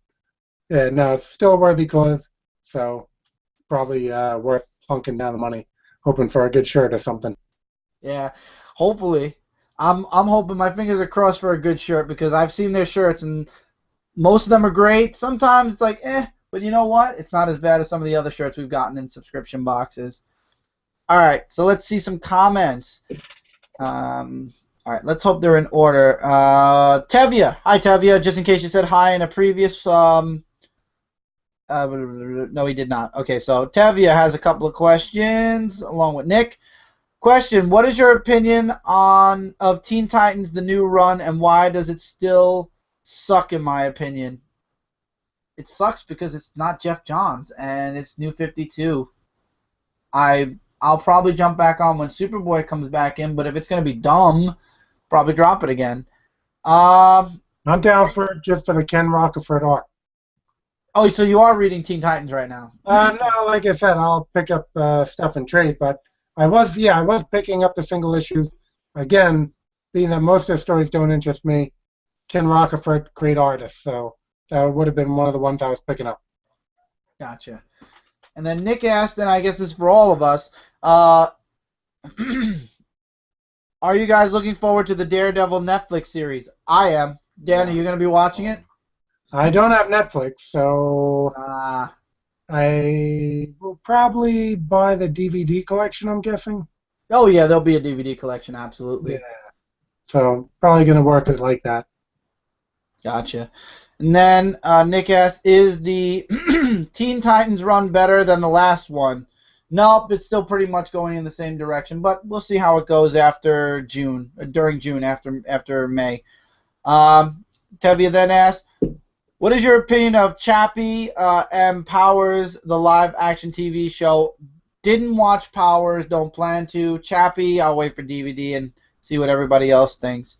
S3: yeah, no, it's still a worthy cause. So probably worth plunking down the money, hoping for a good shirt or something.
S1: Yeah, hopefully. I'm hoping, my fingers are crossed for a good shirt, because I've seen their shirts and most of them are great. Sometimes it's like, but you know what? It's not as bad as some of the other shirts we've gotten in subscription boxes. All right, so let's see some comments. All right, let's hope they're in order. Tevya. Hi, Tevya. Just in case you said hi in a previous... no, he did not. Okay, so Tevya has a couple of questions along with Nick. Question: what is your opinion of Teen Titans, the new run, and why does it still suck, in my opinion? It sucks because it's not Jeff Johns, and it's New 52. I'll probably jump back on when Superboy comes back in, but if it's going to be dumb, probably drop it again.
S3: I'm down for the Ken Rocafort arc.
S1: Oh, so you are reading Teen Titans right now?
S3: No, like I said, I'll pick up stuff and trade, but I was picking up the single issues. Again, being that most of the stories don't interest me, Ken Rocafort, great artist, so that would have been one of the ones I was picking up.
S1: Gotcha. And then Nick asked, and I guess this is for all of us, are you guys looking forward to the Daredevil Netflix series? I am. Dan, are you going to be watching it?
S3: I don't have Netflix, so I will probably buy the DVD collection, I'm guessing.
S1: Oh, yeah, there'll be a DVD collection, absolutely.
S3: Yeah. So probably going to work it like that.
S1: Gotcha. And then Nick asked, is the Teen Titans run better than the last one? Nope, it's still pretty much going in the same direction, but we'll see how it goes after June, during June, after May. Tevye then asked, what is your opinion of Chappie and Powers, the live-action TV show? Didn't watch Powers, don't plan to. Chappie, I'll wait for DVD and see what everybody else thinks.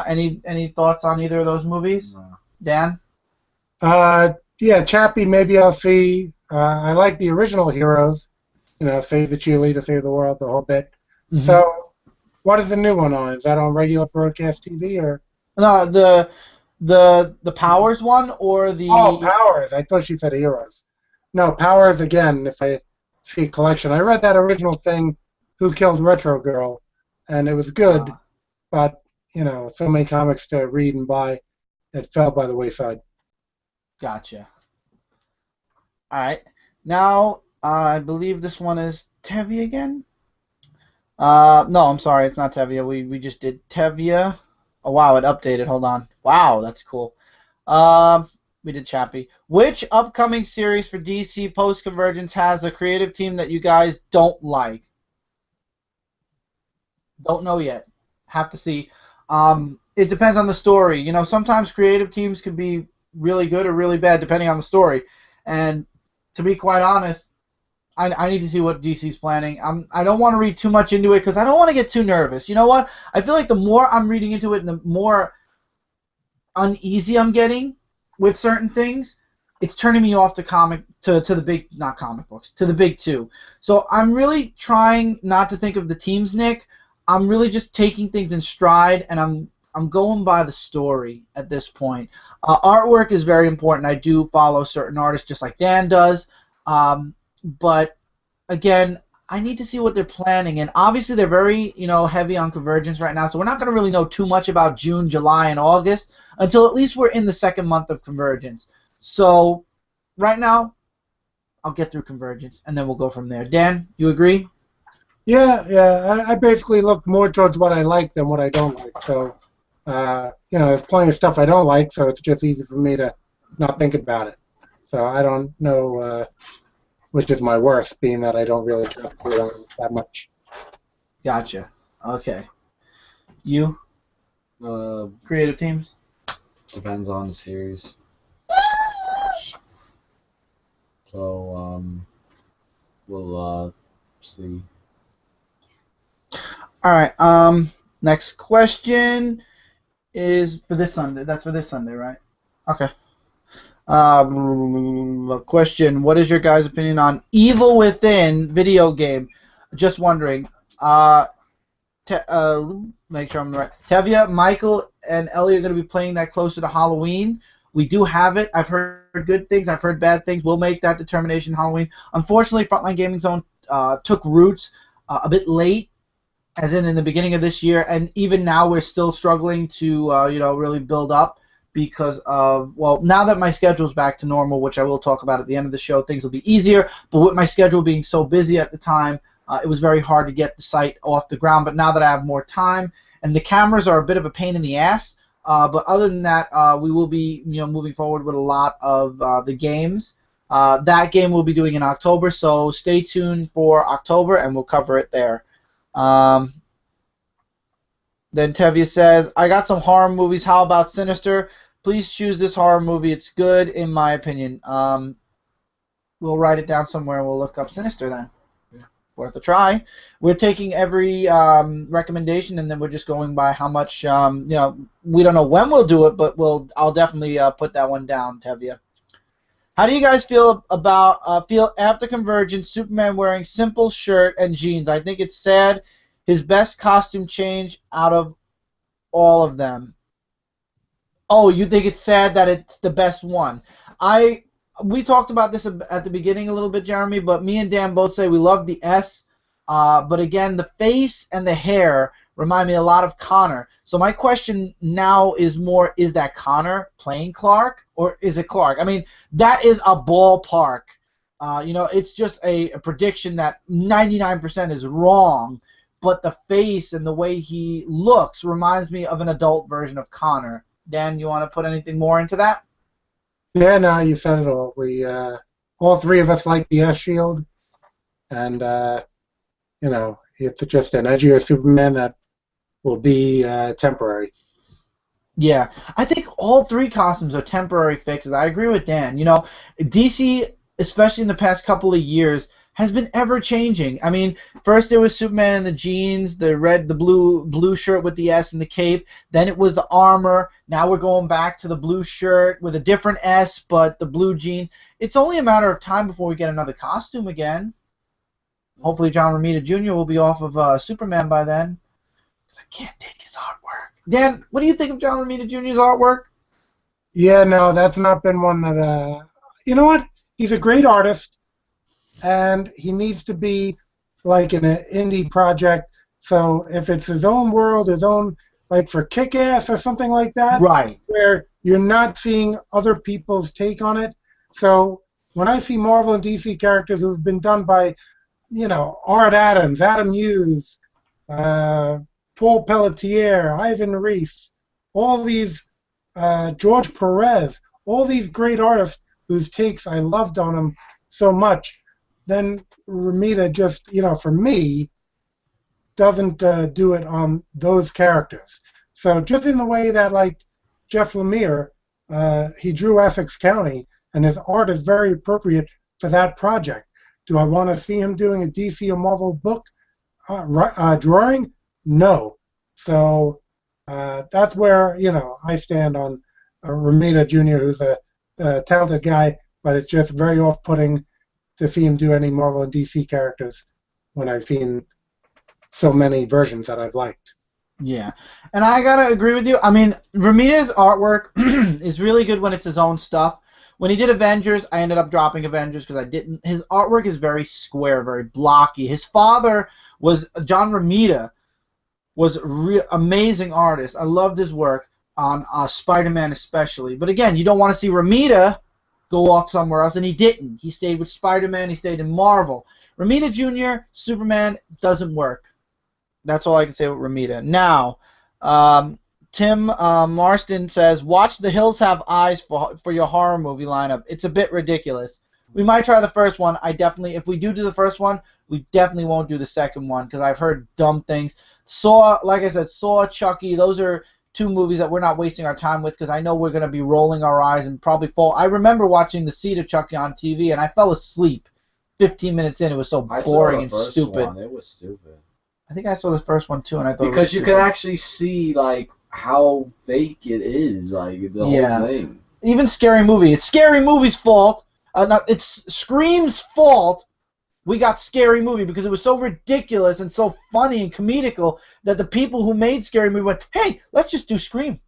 S1: Any thoughts on either of those movies?
S2: No.
S1: Dan?
S3: Yeah, Chappie, maybe I'll see. I like the original Heroes, Save the Cheerleader, Save the World, the whole bit.
S1: Mm-hmm.
S3: So, what is the new one on? Is that on regular broadcast TV or?
S1: No, the Powers one or the...
S3: Oh, Powers. I thought you said Heroes. No, Powers again, if I see collection. I read that original thing, Who Killed Retro Girl, and it was good, but, so many comics to read and buy, it fell by the wayside.
S1: Gotcha. All right. Now, I believe this one is Tevye again? No, I'm sorry, it's not Tevye. We just did Tevye. Oh, wow, it updated. Hold on. Wow, that's cool. We did Chappie. Which upcoming series for DC post-Convergence has a creative team that you guys don't like? Don't know yet. Have to see. It depends on the story. Sometimes creative teams can be really good or really bad depending on the story. And to be quite honest, I need to see what DC's planning. I don't want to read too much into it because I don't want to get too nervous. You know what? I feel like the more I'm reading into it and the more uneasy I'm getting with certain things, it's turning me off to the big, not comic books, to the big two. So I'm really trying not to think of the teams, Nick. I'm really just taking things in stride, and I'm going by the story at this point. Artwork is very important. I do follow certain artists just like Dan does. But again, I need to see what they're planning, and obviously they're very, heavy on Convergence right now. So we're not going to really know too much about June, July, and August until at least we're in the second month of Convergence. So right now, I'll get through Convergence, and then we'll go from there. Dan, you agree?
S3: Yeah. I basically look more towards what I like than what I don't like. So, there's plenty of stuff I don't like, so it's just easy for me to not think about it. So I don't know which is my worst, being that I don't really care about it that much.
S1: Gotcha. Okay. You? Creative teams?
S2: Depends on the series. So, we'll see.
S1: All right. Next question is for this Sunday. That's for this Sunday, right? Okay. Question: what is your guys' opinion on Evil Within video game? Just wondering. Make sure I'm right. Tevye, Michael, and Ellie are going to be playing that closer to Halloween. We do have it. I've heard good things. I've heard bad things. We'll make that determination Halloween. Unfortunately, Frontline Gaming Zone took roots a bit late, as in the beginning of this year, and even now we're still struggling to really build up because of, well, now that my schedule's back to normal, which I will talk about at the end of the show, things will be easier, but with my schedule being so busy at the time, it was very hard to get the site off the ground, but now that I have more time, and the cameras are a bit of a pain in the ass, but other than that, we will be moving forward with a lot of the games. That game we'll be doing in October, so stay tuned for October, and we'll cover it there. Then Tevye says, I got some horror movies. How about Sinister? Please choose this horror movie. It's good, in my opinion. We'll write it down somewhere and we'll look up Sinister then.
S2: Yeah.
S1: Worth a try. We're taking every recommendation and then we're just going by how much, we don't know when we'll do it, but I'll definitely put that one down, Tevye. How do you guys feel after Convergence, Superman wearing simple shirt and jeans? I think it's sad. His best costume change out of all of them. Oh, you think it's sad that it's the best one? We talked about this at the beginning a little bit, Jeremy, but me and Dan both say we love the S. But again, the face and the hair remind me a lot of Connor. So my question now is more: is that Connor playing Clark, or is it Clark? I mean, that is a ballpark. It's just a prediction that 99% is wrong. But the face and the way he looks reminds me of an adult version of Connor. Dan, you want to put anything more into that?
S3: Yeah, no, you said it all. We all three of us like the S shield, and it's just an edgier Superman that will be temporary.
S1: Yeah, I think all three costumes are temporary fixes. I agree with Dan. DC, especially in the past couple of years, has been ever changing. I mean, first it was Superman in the jeans, the blue shirt with the S and the cape. Then it was the armor. Now we're going back to the blue shirt with a different S, but the blue jeans. It's only a matter of time before we get another costume again. Hopefully, John Romita Jr. will be off of Superman by then, because I can't take his artwork. Dan, what do you think of John Romita Jr.'s artwork?
S3: Yeah, no, that's not been one that. You know what? He's a great artist. And he needs to be like in an indie project. So if it's his own world, his own, like for Kick-Ass or something like that,
S1: right,
S3: where you're not seeing other people's take on it. So when I see Marvel and DC characters who've been done by, Art Adams, Adam Hughes, Paul Pelletier, Ivan Reis, all these, George Perez, all these great artists whose takes I loved on them so much, then Romita just, for me, doesn't do it on those characters. So just in the way that, like, Jeff Lemire, he drew Essex County, and his art is very appropriate for that project. Do I want to see him doing a DC or Marvel book drawing? No. So that's where, I stand on Romita Jr., who's a talented guy, but it's just very off-putting to see him do any Marvel and DC characters when I've seen so many versions that I've liked.
S1: Yeah, and I gotta agree with you. I mean, Romita's artwork is really good when it's his own stuff. When he did Avengers, I ended up dropping Avengers because I didn't. His artwork is very square, very blocky. His father was John Romita, was an amazing artist. I loved his work on Spider-Man especially. But again, you don't want to see Romita go off somewhere else, and he didn't. He stayed with Spider-Man. He stayed in Marvel. Romita Jr., Superman, doesn't work. That's all I can say with Romita. Now, Tim Marston says, watch The Hills Have Eyes for your horror movie lineup. It's a bit ridiculous. We might try the first one. If we do the first one, we definitely won't do the second one because I've heard dumb things. Saw, like I said, Chucky, those are two movies that we're not wasting our time with because I know we're going to be rolling our eyes and probably fall. I remember watching The Seed of Chucky on TV, and I fell asleep 15 minutes in. It was so boring and stupid.
S2: It was stupid.
S1: I think I saw the first one, too, and I thought
S2: because you can actually see, like, how fake it is, like, the whole thing.
S1: Even Scary Movie. It's Scary Movie's fault. It's Scream's fault. We got Scary Movie because it was so ridiculous and so funny and comedical that the people who made Scary Movie went, hey, let's just do Scream,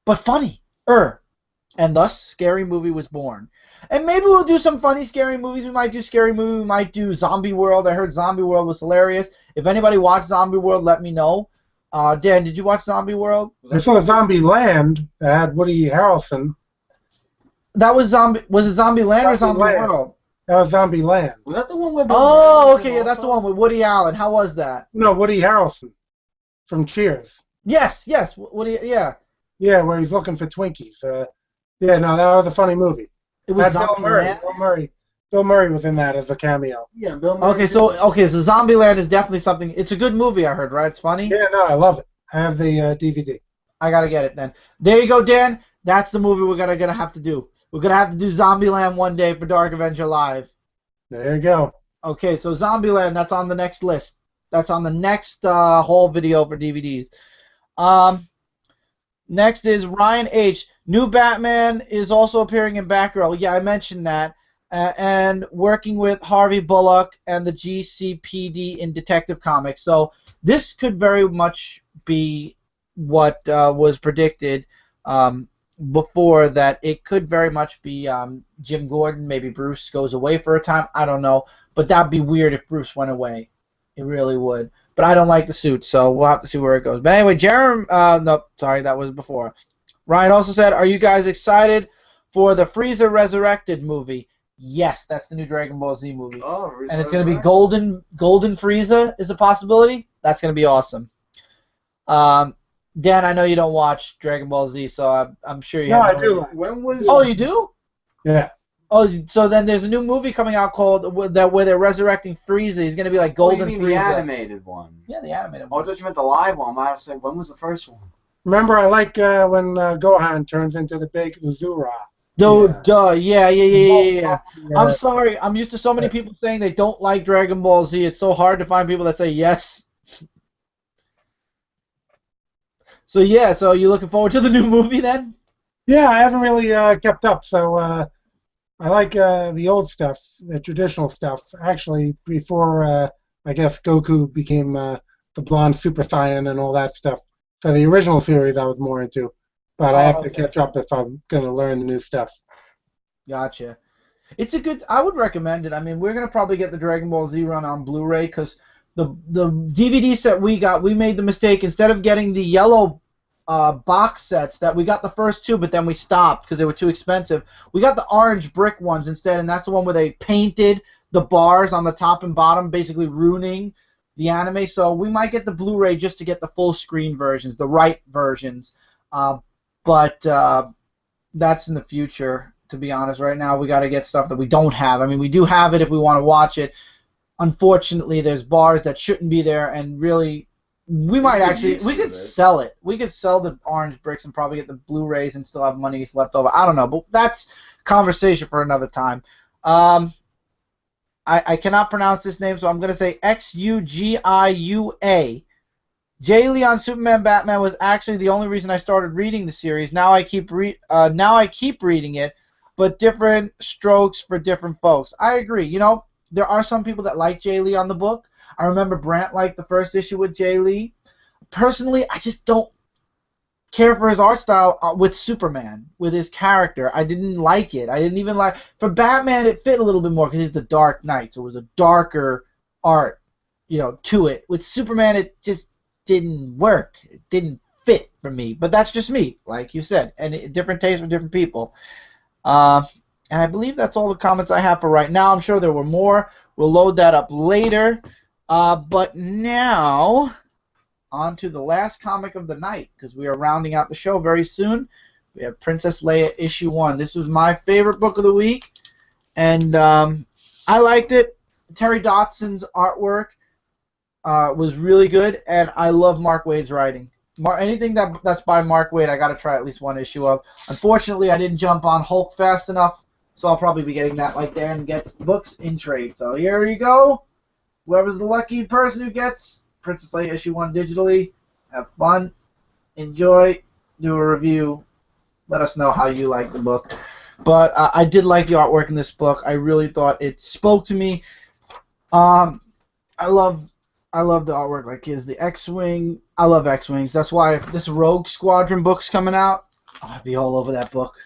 S1: but funny. And thus, Scary Movie was born. And maybe we'll do some funny Scary Movies. We might do Scary Movie. We might do Zombie World. I heard Zombie World was hilarious. If anybody watched Zombie World, let me know. Dan, did you watch Zombie World?
S3: I saw Zombie Land that had Woody Harrelson.
S1: That was Zombie. Was it Zombie Land or Zombie World?
S3: That was Zombie Land.
S2: Was that the one with?
S1: Okay, yeah, that's the one with Woody Allen. How was that?
S3: No, Woody Harrelson from Cheers.
S1: Yes, Woody, yeah.
S3: Yeah, where he's looking for Twinkies. That was a funny movie.
S1: It was Zombie Land.
S3: Bill Murray was in that as a cameo.
S2: Yeah, Bill Murray.
S1: Okay, so Zombie Land is definitely something. It's a good movie, I heard, right? It's funny.
S3: Yeah, no, I love it. I have the DVD.
S1: I gotta get it then. There you go, Dan. That's the movie we're gonna have to do. We're gonna have to do Zombieland one day for Dark Avenger Live.
S3: There you go.
S1: Okay, so Zombieland, that's on the next list. That's on the next haul video for DVDs. Next is Ryan H. New Batman is also appearing in Batgirl. Yeah, I mentioned that. And working with Harvey Bullock and the GCPD in Detective Comics. So this could very much be what was predicted. before that it could very much be Jim Gordon. Maybe Bruce goes away for a time. I don't know. But that'd be weird if Bruce went away. It really would. But I don't like the suit, so we'll have to see where it goes. But anyway, Jeremy, no, sorry, that was before. Ryan also said, are you guys excited for the Frieza Resurrected movie? Yes, that's the new Dragon Ball Z movie.
S2: Oh,
S1: and it's going to be Golden Frieza is a possibility. That's going to be awesome. Dan, I know you don't watch Dragon Ball Z, so I'm sure you
S3: No,
S1: have.
S3: I do.
S2: When was?
S1: Oh, you do?
S3: Yeah.
S1: Oh, so then there's a new movie coming out called where they're resurrecting Frieza. He's going to be like Golden
S2: you mean
S1: Frieza.
S2: the animated one?
S1: Yeah, the animated
S2: Oh, I
S1: one.
S2: thought you meant the live one. I was saying, when was the first one?
S3: Remember, I like when Gohan turns into the big Uzura.
S1: Yeah. I'm sorry. I'm used to so many people saying they don't like Dragon Ball Z. It's so hard to find people that say yes. So you looking forward to the new movie then?
S3: Yeah, I haven't really kept up, so I like the old stuff, the traditional stuff. Actually, before I guess Goku became the blonde Super Saiyan and all that stuff. So the original series I was more into, but I have to catch up if I'm going to learn the new stuff.
S1: Gotcha. It's a good. I would recommend it. I mean, we're gonna probably get the Dragon Ball Z run on Blu-ray because the DVD set we got, we made the mistake instead of getting the yellow box sets that we got the first two, but then we stopped because they were too expensive. We got the orange brick ones instead, and that's the one where they painted the bars on the top and bottom, basically ruining the anime. So we might get the Blu-ray just to get the full screen versions, the right versions. But that's in the future. To be honest, right now we got to get stuff that we don't have. I mean, we do have it if we want to watch it. Unfortunately, there's bars that shouldn't be there, and really, we could sell it. We could sell the orange bricks and probably get the Blu-rays and still have money left over. I don't know, but that's conversation for another time. I cannot pronounce this name, so I'm going to say Xugiua. Jay Lee on Superman Batman was actually the only reason I started reading the series. Now I keep reading it, but different strokes for different folks. I agree. You know, there are some people that like Jay Lee on the book. I remember Brant liked the first issue with Jay Lee. Personally, I just don't care for his art style with Superman, with his character. I didn't like it. I didn't even like... For Batman, it fit a little bit more because he's the Dark Knight, so it was a darker art, to it. With Superman, it just didn't work. It didn't fit for me. But that's just me, like you said. And different tastes for different people. And I believe that's all the comments I have for right now. I'm sure there were more. We'll load that up later. But now, on to the last comic of the night, because we are rounding out the show very soon. We have Princess Leia issue 1. This was my favorite book of the week, and I liked it. Terry Dotson's artwork was really good, and I love Mark Waid's writing. Anything that's by Mark Waid, I got to try at least one issue of. Unfortunately, I didn't jump on Hulk fast enough, so I'll probably be getting that like Dan gets books in trade. So here you go. Whoever's the lucky person who gets Princess Leia issue 1 digitally, have fun, enjoy, do a review, let us know how you like the book. But I did like the artwork in this book. I really thought it spoke to me. I love the artwork. Like the X-Wing. I love X-Wings. That's why if this Rogue Squadron book's coming out, I'll be all over that book.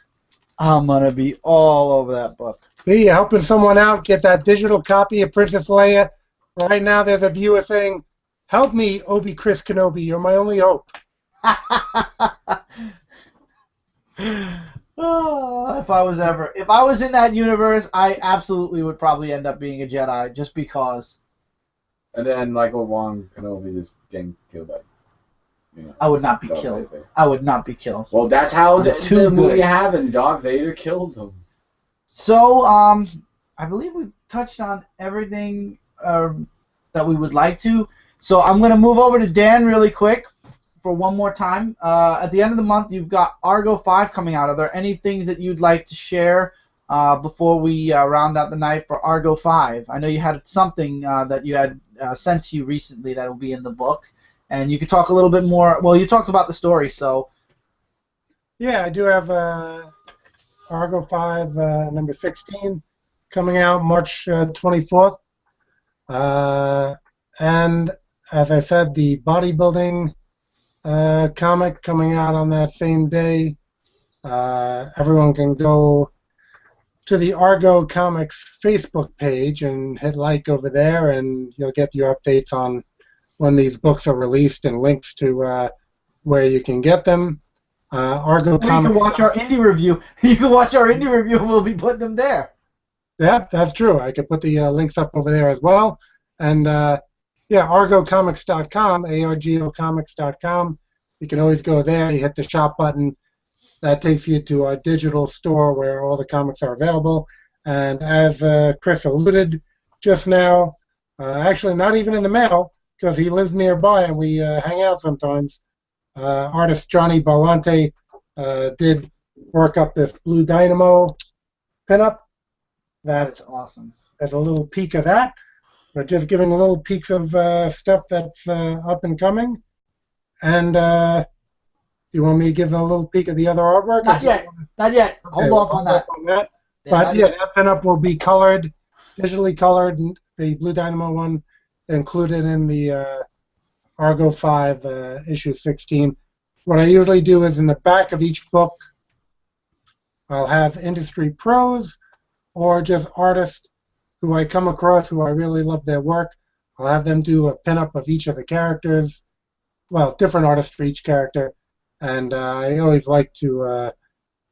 S1: I'm going to be all over that book.
S3: See, you're helping someone out get that digital copy of Princess Leia. Right now there's a viewer saying, "Help me, Obi-Chris Kenobi. You're my only hope."
S1: Oh, if I was in that universe, I absolutely would probably end up being a Jedi just because.
S2: And then Michael Wong Kenobi just getting killed by.
S1: I would not be killed. I would not be killed.
S2: Well, that's how the movie
S1: good.
S2: happened. Darth Vader killed him.
S1: So, I believe we've touched on everything that we would like to. So I'm going to move over to Dan really quick for one more time. At the end of the month, you've got Argo 5 coming out. Are there any things that you'd like to share before we round out the night for Argo 5? I know you had something that you had sent to you recently that will be in the book. And you could talk a little bit more. Well, you talked about the story, so.
S3: Yeah, I do have Argo 5 number 16 coming out March 24th. And as I said, the bodybuilding comic coming out on that same day. everyone can go to the Argo Comics Facebook page and hit like over there, and you'll get your updates on when these books are released and links to where you can get them. Argo
S1: Or you can
S3: Comics.
S1: watch our indie review. You can watch our indie review, and we'll be putting them there.
S3: Yeah, that's true. I could put the links up over there as well. And yeah, argocomics.com, argocomics.com. You can always go there. You hit the shop button. That takes you to our digital store where all the comics are available. And as Chris alluded just now, actually not even in the mail because he lives nearby and we hang out sometimes. Artist Johnny Balante did work up this Blue Dynamo pinup.
S1: That's awesome.
S3: There's a little peek of that. But just giving a little peeks of stuff that's up and coming. And do you want me to give a little peek of the other artwork?
S1: Not yet. Not yet. Hold off on that.
S3: But yeah, that pinup will be colored, digitally colored. The Blue Dynamo one included in the Argo 5 issue 16. What I usually do is in the back of each book, I'll have industry pros or just artists who I come across who I really love their work. I'll have them do a pinup of each of the characters. Well, different artists for each character. And I always like to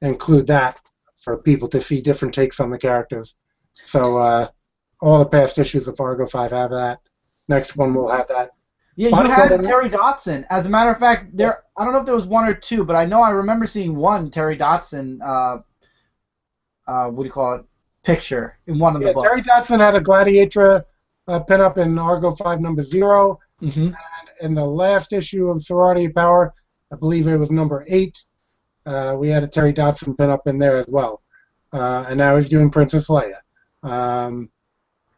S3: include that for people to see different takes on the characters. So all the past issues of Argo 5 have that. Next one will have that.
S1: Yeah, you had Terry Dotson. As a matter of fact, I don't know if there was one or two, but I know I remember seeing one Terry Dotson, what do you call it, picture in one of the books.
S3: Terry Dotson had a Gladiator pinup in Argo 5 number 0.
S1: Mm-hmm.
S3: And in the last issue of Sorority of Power, I believe it was number 8, we had a Terry Dotson pinup in there as well. And now he's doing Princess Leia.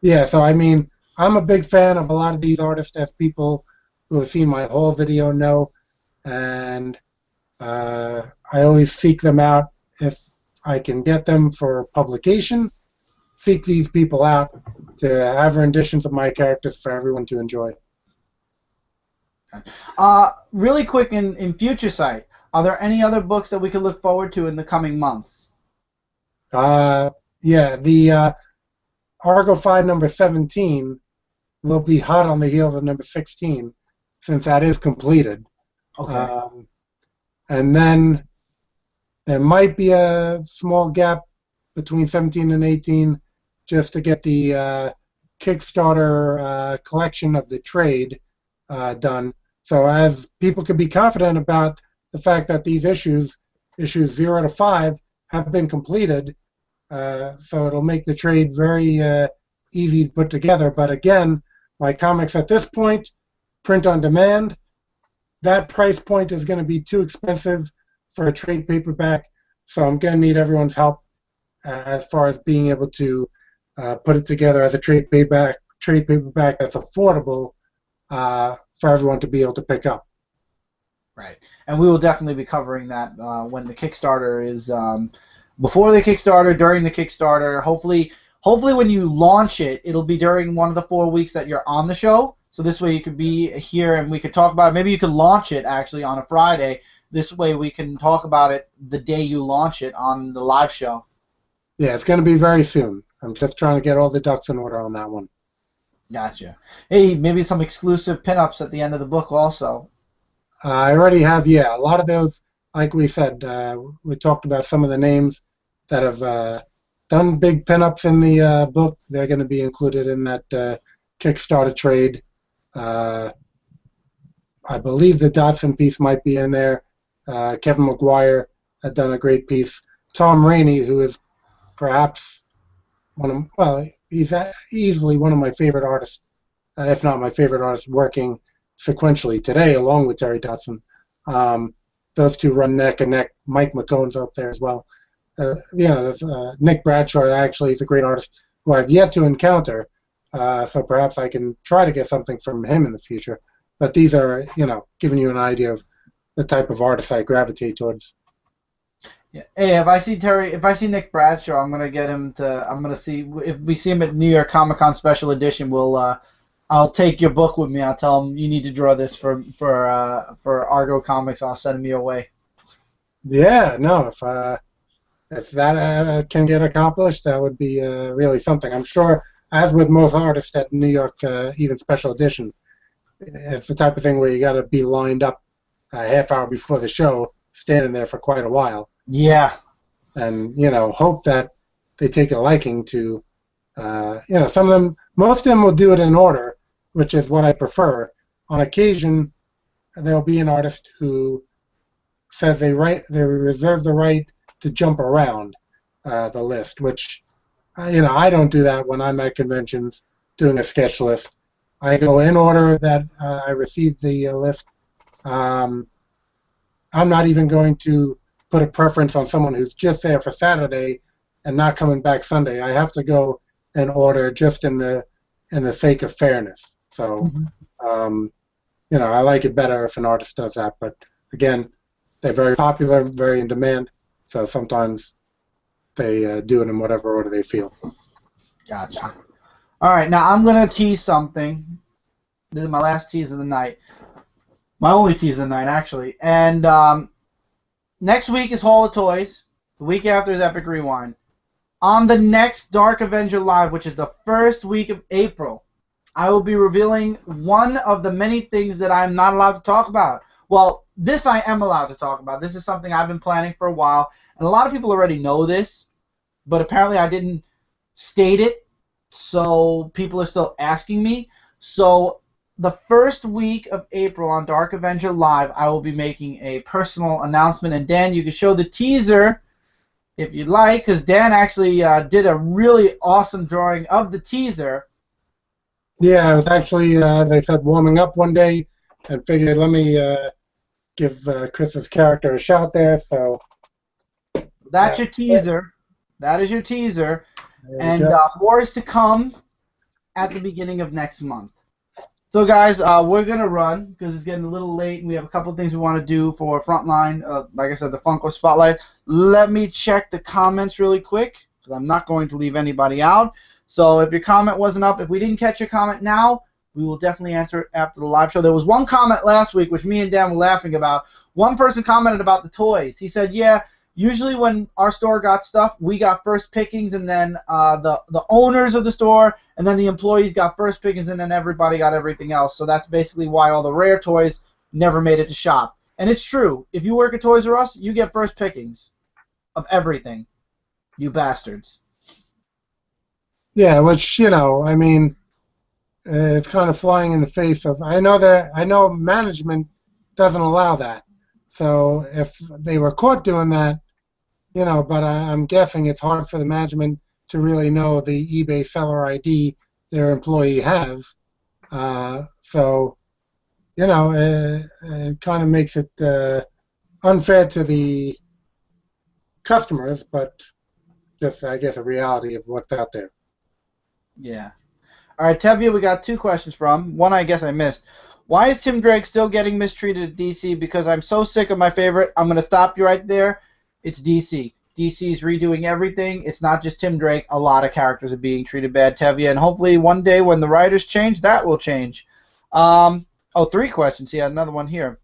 S3: Yeah, so I mean, I'm a big fan of a lot of these artists, as people who have seen my whole video know, and I always seek them out if I can get them for publication. Seek these people out to have renditions of my characters for everyone to enjoy.
S1: Really quick, in Future Sight, are there any other books that we could look forward to in the coming months?
S3: Yeah, the Argo 5 number 17 will be hot on the heels of number 16, since that is completed.
S1: Okay.
S3: And then there might be a small gap between 17 and 18 just to get the Kickstarter collection of the trade done. So as people can be confident about the fact that these issues 0 to 5, have been completed, so it'll make the trade very easy to put together. But again, my comics at this point, print on demand, that price point is going to be too expensive for a trade paperback, so I'm going to need everyone's help as far as being able to put it together as a trade paperback that's affordable for everyone to be able to pick up.
S1: Right, and we will definitely be covering that when the Kickstarter is before the Kickstarter, during the Kickstarter. Hopefully when you launch it, it'll be during one of the 4 weeks that you're on the show. So this way you could be here and we could talk about it. Maybe you could launch it actually on a Friday. This way we can talk about it the day you launch it on the live show.
S3: Yeah, it's going to be very soon. I'm just trying to get all the ducks in order on that one.
S1: Gotcha. Hey, maybe some exclusive pinups at the end of the book also.
S3: I already have, a lot of those, like we said, we talked about some of the names that have done big pinups in the book. They're going to be included in that Kickstarter trade. I believe the Dotson piece might be in there. Kevin McGuire had done a great piece. Tom Rainey, who is perhaps he's easily one of my favorite artists, if not my favorite artist, working sequentially today, along with Terry Dotson. Those two run neck and neck. Mike McCone's up there as well. Nick Bradshaw actually is a great artist who I've yet to encounter, so perhaps I can try to get something from him in the future. But these are, giving you an idea of the type of artist I gravitate towards.
S1: Yeah. Hey, if I see Nick Bradshaw, I'm gonna get him to. I'm gonna see if we see him at New York Comic Con Special Edition. I'll take your book with me. I'll tell him you need to draw this for Argo Comics. I'll send him your way.
S3: Yeah, no, if that can get accomplished, that would be really something. I'm sure, as with most artists at New York, even special edition, it's the type of thing where you got to be lined up a half hour before the show, standing there for quite a while,
S1: Yeah.
S3: and hope that they take a liking to, some of them, most of them will do it in order, which is what I prefer. On occasion, there'll be an artist who says they reserve the right to jump around the list, which I don't do that when I'm at conventions doing a sketch list. I go in order that I received the list. I'm not even going to put a preference on someone who's just there for Saturday and not coming back Sunday. I have to go in order just in the sake of fairness. So, I like it better if an artist does that. But again, they're very popular, very in demand. So sometimes they do it in whatever order they feel.
S1: Gotcha. All right, now I'm going to tease something. This is my last tease of the night. My only tease of the night, actually. And next week is Hall of Toys. The week after is Epic Rewind. On the next Dark Avenger Live, which is the first week of April, I will be revealing one of the many things that I'm not allowed to talk about. Well, this I am allowed to talk about. This is something I've been planning for a while. And a lot of people already know this, but apparently I didn't state it, so people are still asking me. So the first week of April on Dark Avenger Live, I will be making a personal announcement. And Dan, you can show the teaser if you'd like, because Dan actually did a really awesome drawing of the teaser.
S3: Yeah, I was actually, as I said, warming up one day and figured let me give Chris's character a shot there. So
S1: that's your teaser. That is your teaser. And more is to come at the beginning of next month. So, guys, we're going to run because it's getting a little late, and we have a couple of things we want to do for Frontline. Like I said, the Funko Spotlight. Let me check the comments really quick because I'm not going to leave anybody out. So if your comment wasn't up, if we didn't catch your comment now, we will definitely answer it after the live show. There was one comment last week, which me and Dan were laughing about. One person commented about the toys. He said, yeah, usually when our store got stuff, we got first pickings, and then the owners of the store, and then the employees got first pickings, and then everybody got everything else. So that's basically why all the rare toys never made it to shop. And it's true. If you work at Toys R Us, you get first pickings of everything. You bastards.
S3: Yeah, which, I mean, it's kind of flying in the face of. I know management doesn't allow that. So if they were caught doing that, but I'm guessing it's hard for the management to really know the eBay seller ID their employee has. So, it kind of makes it unfair to the customers, but just, I guess, a reality of what's out there.
S1: Yeah. All right, Tevye, we got two questions from. One I guess I missed. Why is Tim Drake still getting mistreated at DC? Because I'm so sick of my favorite. I'm going to stop you right there. It's DC. DC's redoing everything. It's not just Tim Drake. A lot of characters are being treated bad, Tevye, and hopefully one day when the writers change, that will change. Three questions. Yeah, another one here.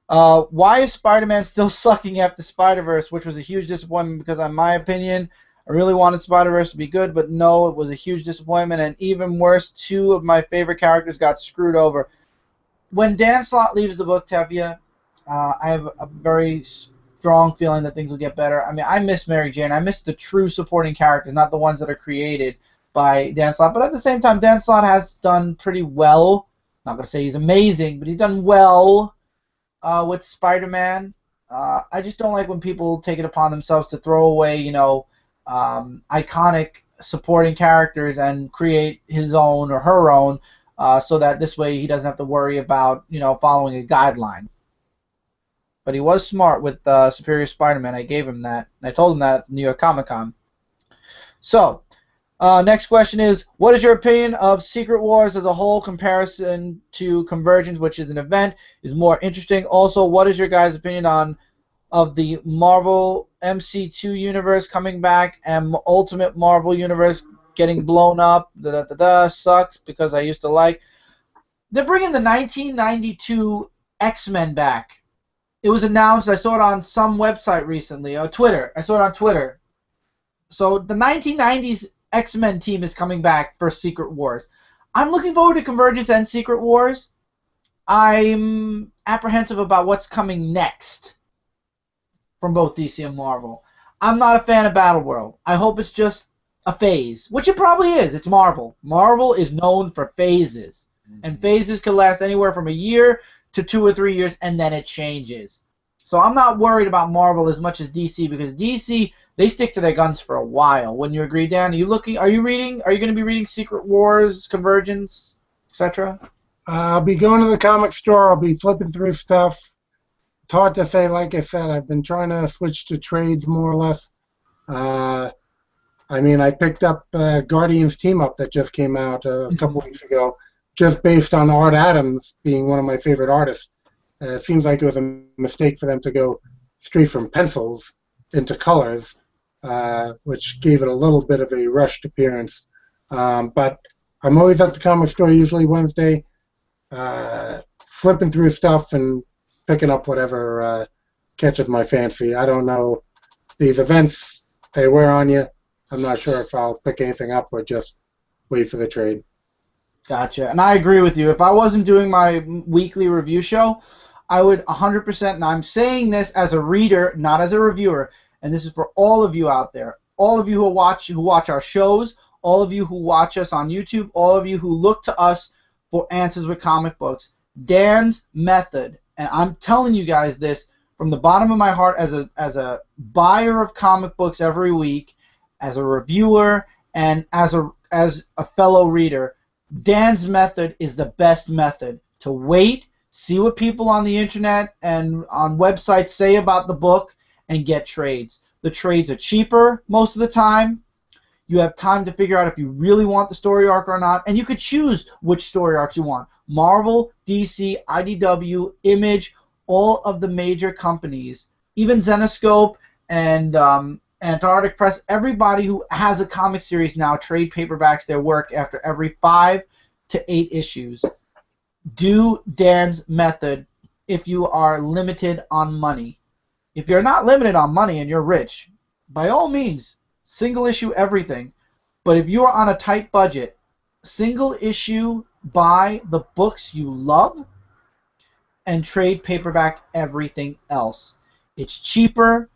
S1: Why is Spider-Man still sucking after Spider-Verse, which was a huge disappointment because, in my opinion, I really wanted Spider-Verse to be good, but no, it was a huge disappointment, and even worse, two of my favorite characters got screwed over. When Dan Slott leaves the book, Tevye, I have a very strong feeling that things will get better. I mean, I miss Mary Jane. I miss the true supporting characters, not the ones that are created by Dan Slott. But at the same time, Dan Slott has done pretty well. I'm not going to say he's amazing, but he's done well with Spider-Man. I just don't like when people take it upon themselves to throw away, iconic supporting characters and create his own or her own so that this way he doesn't have to worry about, following a guideline. But he was smart with Superior Spider-Man. I gave him that. I told him that at the New York Comic Con. So, next question is, what is your opinion of Secret Wars as a whole comparison to Convergence, which is an event, is more interesting? Also, what is your guys' opinion of the Marvel MC2 universe coming back and Ultimate Marvel universe getting blown up? Sucks because I used to like. They're bringing the 1992 X-Men back. it was announced. I saw it on some website recently, Twitter. I saw it on Twitter. So the 1990s X-Men team is coming back for Secret Wars. I'm looking forward to Convergence and Secret Wars. I'm apprehensive about what's coming next from both DC and Marvel. I'm not a fan of Battleworld. I hope it's just a phase, which it probably is. It's Marvel. Marvel is known for phases, and phases can last anywhere from a year to 2 or 3 years, and then it changes. So I'm not worried about Marvel as much as DC, because DC, they stick to their guns for a while. Wouldn't you agree, Dan? Are you going to be reading Secret Wars, Convergence, etc.?
S3: I'll be going to the comic store. I'll be flipping through stuff. It's hard to say. Like I said, I've been trying to switch to trades more or less. I mean, I picked up Guardians Team Up that just came out a couple weeks ago, just based on Art Adams being one of my favorite artists. It seems like it was a mistake for them to go straight from pencils into colors, which gave it a little bit of a rushed appearance. But I'm always at the comic store, usually Wednesday, flipping through stuff and picking up whatever catches my fancy. I don't know. These events, they wear on you. I'm not sure if I'll pick anything up or just wait for the trade.
S1: Gotcha. And I agree with you. If I wasn't doing my weekly review show, I would 100%, and I'm saying this as a reader, not as a reviewer, and this is for all of you out there, all of you who watch our shows, all of you who watch us on YouTube, all of you who look to us for answers with comic books. Dan's method, and I'm telling you guys this from the bottom of my heart as a buyer of comic books every week, as a reviewer, and as a fellow reader, Dan's method is the best method. To wait, see what people on the internet and on websites say about the book, and get trades. The trades are cheaper most of the time. You have time to figure out if you really want the story arc or not, and you could choose which story arcs you want. Marvel, DC, IDW, Image, all of the major companies, even Zenescope and Antarctic Press, everybody who has a comic series now trade paperbacks their work after every 5 to 8 issues. Do Dan's method if you are limited on money. If you're not limited on money and you're rich, by all means, single issue everything. But if you are on a tight budget, single issue buy the books you love and trade paperback everything else. It's cheaper,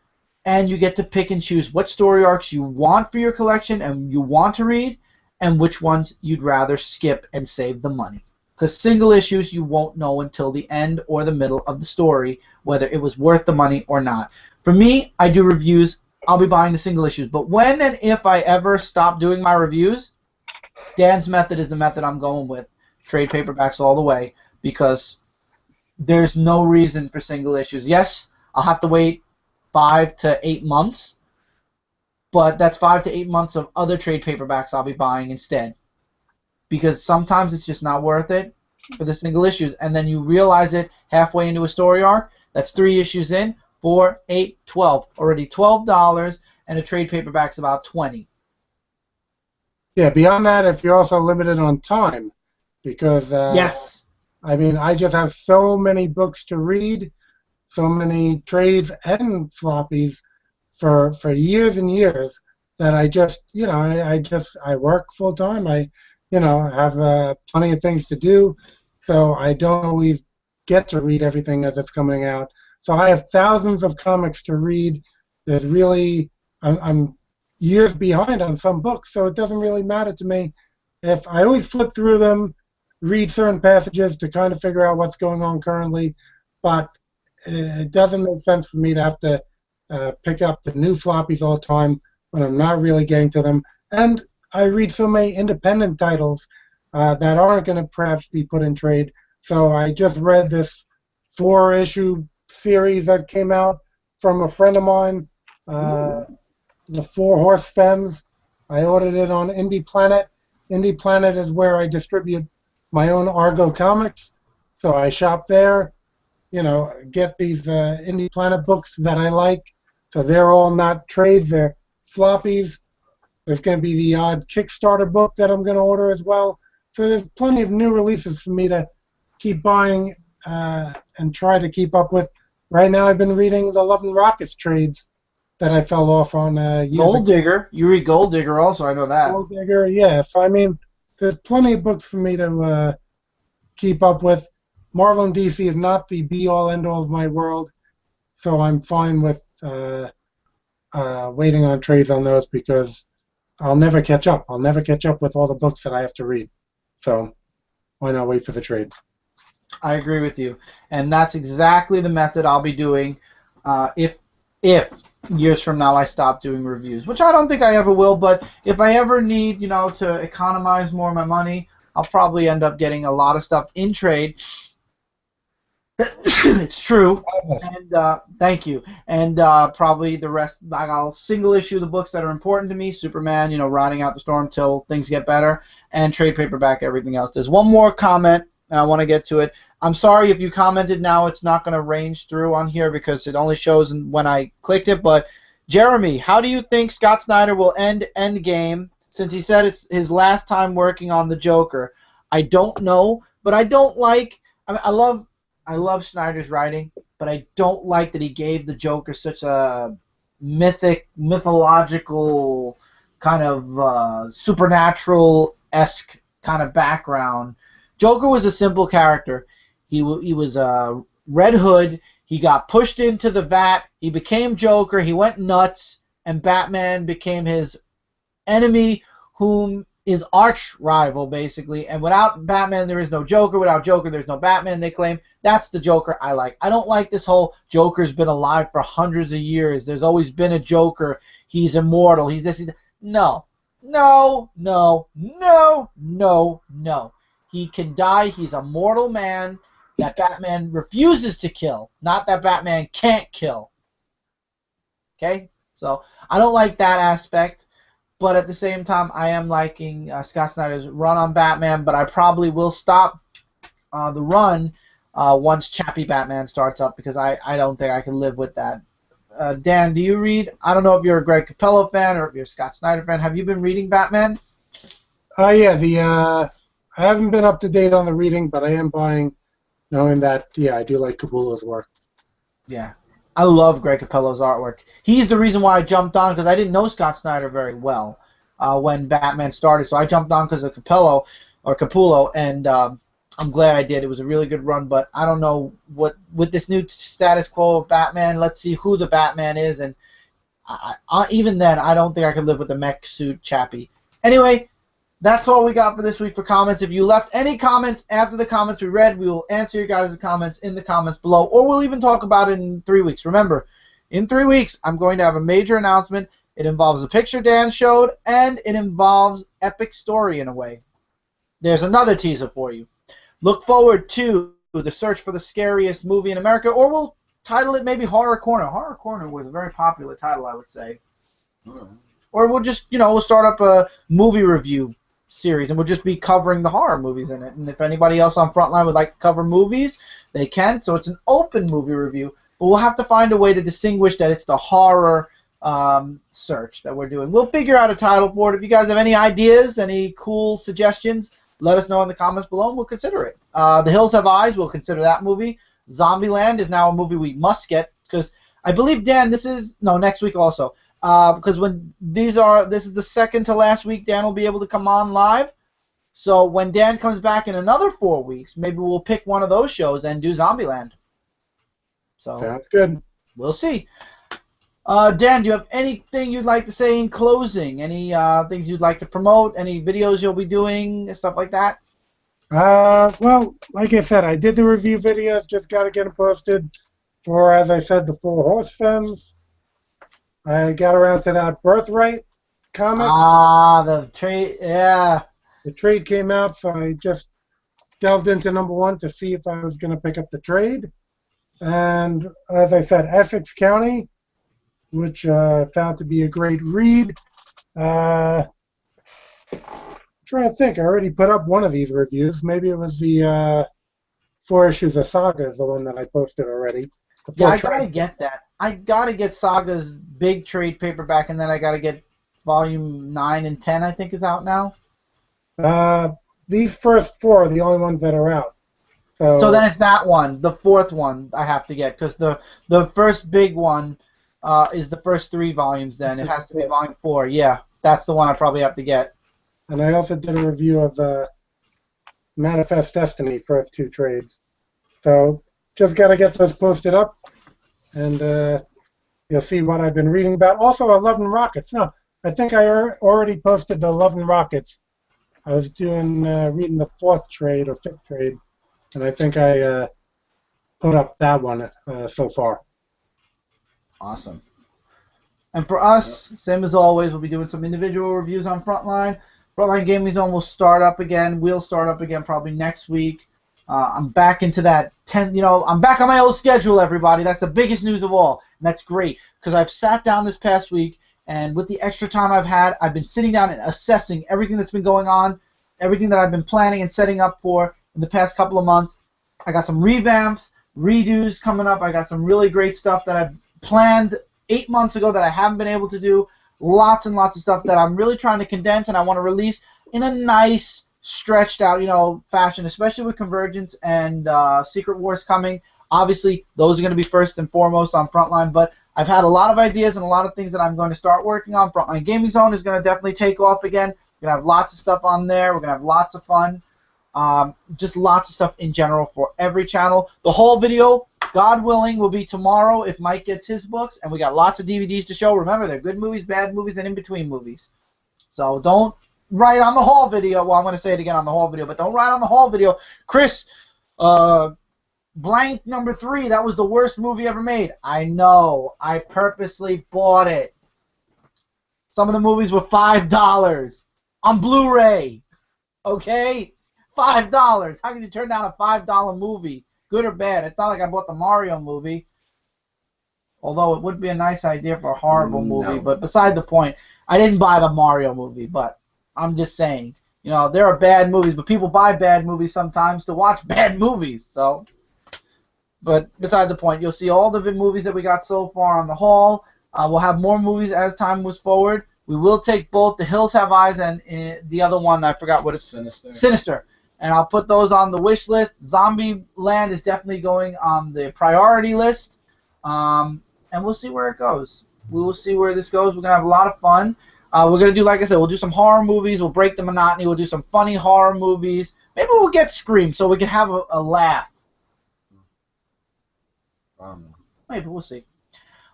S1: and you get to pick and choose what story arcs you want for your collection and you want to read, and which ones you'd rather skip and save the money. Because single issues, you won't know until the end or the middle of the story whether it was worth the money or not. For me, I do reviews. I'll be buying the single issues. But when and if I ever stop doing my reviews, Dan's method is the method I'm going with. Trade paperbacks all the way, because there's no reason for single issues. Yes, I'll have to wait 5 to 8 months, but that's 5 to 8 months of other trade paperbacks I'll be buying instead. Because sometimes it's just not worth it for the single issues, and then you realize it halfway into a story arc. That's 3 issues in, 4, 8, 12. Already $12, and a trade paperback's about $20.
S3: Yeah, beyond that, if you're also limited on time, because
S1: yes,
S3: I mean, I just have so many books to read, so many trades and floppies for years and years that I just, you know, I work full time. I have plenty of things to do, so I don't always get to read everything as it's coming out. So I have thousands of comics to read. There's really, I'm years behind on some books, so it doesn't really matter to me. If I always flip through them, read certain passages to kind of figure out what's going on currently, but it doesn't make sense for me to have to pick up the new floppies all the time when I'm not really getting to them. And I read so many independent titles that aren't going to perhaps be put in trade. So I just read this 4-issue series that came out from a friend of mine, the 4 Horse Femmes. I ordered it on Indie Planet. Indie Planet is where I distribute my own Argo comics. So I shop there, get these Indie Planet books that I like. So they're all not trades, they're floppies. There's going to be the odd Kickstarter book that I'm going to order as well. So there's plenty of new releases for me to keep buying and try to keep up with right now I've been reading the Love and Rockets trades that I fell off on years
S1: Gold
S3: ago.
S1: Digger. You read Gold Digger also, I know that.
S3: Gold Digger, yeah. So I mean, there's plenty of books for me to keep up with. Marvel and DC is not the be-all, end-all of my world, so I'm fine with waiting on trades on those because I'll never catch up. I'll never catch up with all the books that I have to read. So why not wait for the trade?
S1: I agree with you, and that's exactly the method I'll be doing if years from now I stop doing reviews, which I don't think I ever will. But if I ever need, to economize more of my money, I'll probably end up getting a lot of stuff in trade. It's true, and thank you. And probably the rest, I'll single issue the books that are important to me. Superman, riding out the storm till things get better, and trade paperback everything else. There's one more comment, and I want to get to it. I'm sorry if you commented now, it's not going to range through on here because it only shows when I clicked it. But Jeremy, how do you think Scott Snyder will end Endgame since he said it's his last time working on the Joker? I don't know, but I don't like. I mean, I love Snyder's writing, but I don't like that he gave the Joker such a mythological kind of supernatural-esque kind of background. Joker was a simple character. He was a Red Hood. He got pushed into the vat. He became Joker. He went nuts, and Batman became his enemy, whom his arch rival, basically. And without Batman, there is no Joker. Without Joker, there's no Batman, they claim. That's the Joker I like. I don't like this whole Joker's been alive for hundreds of years. There's always been a Joker. He's immortal. He's this. No. No, no, no, no, no. He can die. He's a mortal man that Batman refuses to kill, not that Batman can't kill. Okay? So I don't like that aspect. But at the same time, I am liking Scott Snyder's run on Batman, but I probably will stop the run once Chappie Batman starts up because I don't think I can live with that. Dan, do you read? I don't know if you're a Greg Capullo fan or if you're a Scott Snyder fan. Have you been reading Batman?
S3: Yeah. I haven't been up to date on the reading, but I am buying, knowing that, I do like Capullo's work.
S1: Yeah. I love Greg Capullo's artwork. He's the reason why I jumped on because I didn't know Scott Snyder very well when Batman started. So I jumped on because of Capullo, and I'm glad I did. It was a really good run, but I don't know what with this new status quo of Batman. Let's see who the Batman is, and even then, I don't think I could live with the mech suit Chappie. Anyway, that's all we got for this week for comments. If you left any comments after the comments we read, we will answer your guys' comments in the comments below, or we'll even talk about it in 3 weeks. Remember, in 3 weeks, I'm going to have a major announcement. It involves a picture Dan showed, and it involves Epic Story in a way. There's another teaser for you. Look forward to the search for the scariest movie in America, or we'll title it maybe Horror Corner. Horror Corner was a very popular title, I would say. Or we'll just, we'll start up a movie review series, and we'll just be covering the horror movies in it. And if anybody else on Frontline would like to cover movies, they can. So it's an open movie review, but we'll have to find a way to distinguish that it's the horror search that we're doing. We'll figure out a title for it. If you guys have any ideas, any cool suggestions, let us know in the comments below, and we'll consider it. The Hills Have Eyes, we'll consider that movie. Zombieland is now a movie we must get, because I believe, Dan, next week also. Because this is the second to last week Dan will be able to come on live. So when Dan comes back in another 4 weeks, maybe we'll pick one of those shows and do Zombieland. So
S3: sounds good.
S1: We'll see. Dan, do you have anything you'd like to say in closing? Any things you'd like to promote? Any videos you'll be doing? Stuff like that?
S3: Well, like I said, I did the review videos. Just got to get them posted for, as I said, the 4 Horse Films. I got around to that Birthright comic.
S1: The trade, yeah.
S3: The trade came out, so I just delved into #1 to see if I was going to pick up the trade. And as I said, Essex County, which found to be a great read. I'm trying to think. I already put up one of these reviews. Maybe it was the 4 issues of Saga is the one that I posted already.
S1: Yeah, I gotta get that. I gotta get Saga's big trade paperback, and then I gotta get volume 9 and 10. I think is out now.
S3: These first 4 are the only ones that are out.
S1: So then it's that one, the fourth one I have to get, because the first big one is the first 3 volumes. Then it has to be volume 4. Yeah, that's the one I probably have to get.
S3: And I also did a review of Manifest Destiny, first 2 trades. So just got to get those posted up, and you'll see what I've been reading about. Also, Love and Rockets. No, I think I already posted the Love and Rockets. I was reading the 4th trade or 5th trade, and I think I put up that one so far.
S1: Awesome. And for us, same as always, we'll be doing some individual reviews on Frontline. Frontline Gaming Zone will start up again. We'll start up again probably next week. I'm back into that I'm back on my old schedule, everybody. That's the biggest news of all, and that's great because I've sat down this past week, and with the extra time I've had, I've been sitting down and assessing everything that's been going on, everything that I've been planning and setting up for in the past couple of months. I got some revamps, redos coming up. I got some really great stuff that I've planned 8 months ago that I haven't been able to do. Lots and lots of stuff that I'm really trying to condense and I want to release in a nice, stretched out, fashion, especially with Convergence and Secret Wars coming. Obviously, those are going to be first and foremost on Frontline, but I've had a lot of ideas and a lot of things that I'm going to start working on. Frontline Gaming Zone is going to definitely take off again. We're going to have lots of stuff on there. We're going to have lots of fun. Just lots of stuff in general for every channel. The whole video, God willing, will be tomorrow if Mike gets his books, and we got lots of DVDs to show. Remember, they're good movies, bad movies, and in-between movies. So don't write on the haul video. Well, I'm going to say it again on the haul video, but don't write on the haul video. Chris, blank number 3, that was the worst movie ever made. I know. I purposely bought it. Some of the movies were $5 on Blu-ray. Okay? $5. How can you turn down a $5 movie? Good or bad? It's not like I bought the Mario movie. Although it would be a nice idea for a horrible movie. But beside the point, I didn't buy the Mario movie. But I'm just saying, there are bad movies, but people buy bad movies sometimes to watch bad movies. So, but beside the point, you'll see all the movies that we got so far on the haul. We'll have more movies as time moves forward. We will take both The Hills Have Eyes and the other one, I forgot what it's. Sinister. And I'll put those on the wish list. Zombieland is definitely going on the priority list. And we'll see where it goes. We will see where this goes. We're going to have a lot of fun. We're going to do, like I said, we'll do some horror movies. We'll break the monotony. We'll do some funny horror movies. Maybe we'll get Scream so we can have a laugh. Maybe, we'll see.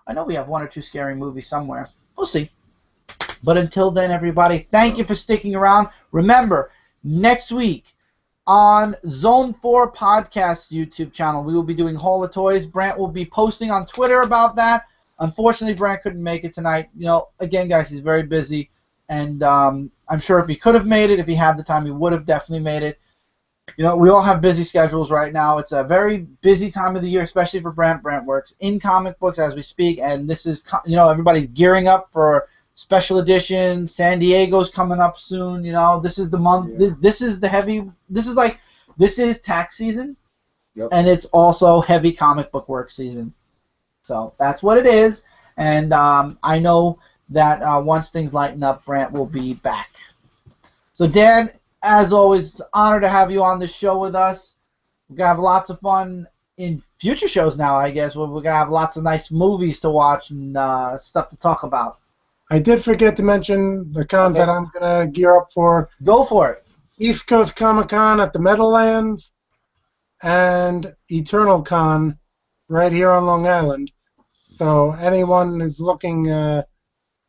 S1: I know we have 1 or 2 scary movies somewhere. We'll see. But until then, everybody, thank you for sticking around. Remember, next week on Zone 4 Podcast YouTube channel, we will be doing Haul of Toys. Brant will be posting on Twitter about that. Unfortunately, Brant couldn't make it tonight. Again, guys, he's very busy. And I'm sure if he could have made it, if he had the time, he would have definitely made it. We all have busy schedules right now. It's a very busy time of the year, especially for Brant. Brant works in comic books as we speak, and this is, everybody's gearing up for special edition. San Diego's coming up soon. This is the month. Yeah. This is the heavy. This is tax season, and it's also heavy comic book work season. So that's what it is. And I know that once things lighten up, Brant will be back. So Dan, as always, it's an honor to have you on the show with us. We're going to have lots of fun in future shows now, I guess. We're going to have lots of nice movies to watch and stuff to talk about.
S3: I did forget to mention the cons that I'm going to gear up for.
S1: Go for it.
S3: East Coast Comic-Con at the Meadowlands and Eternal Con right here on Long Island. So anyone who's looking to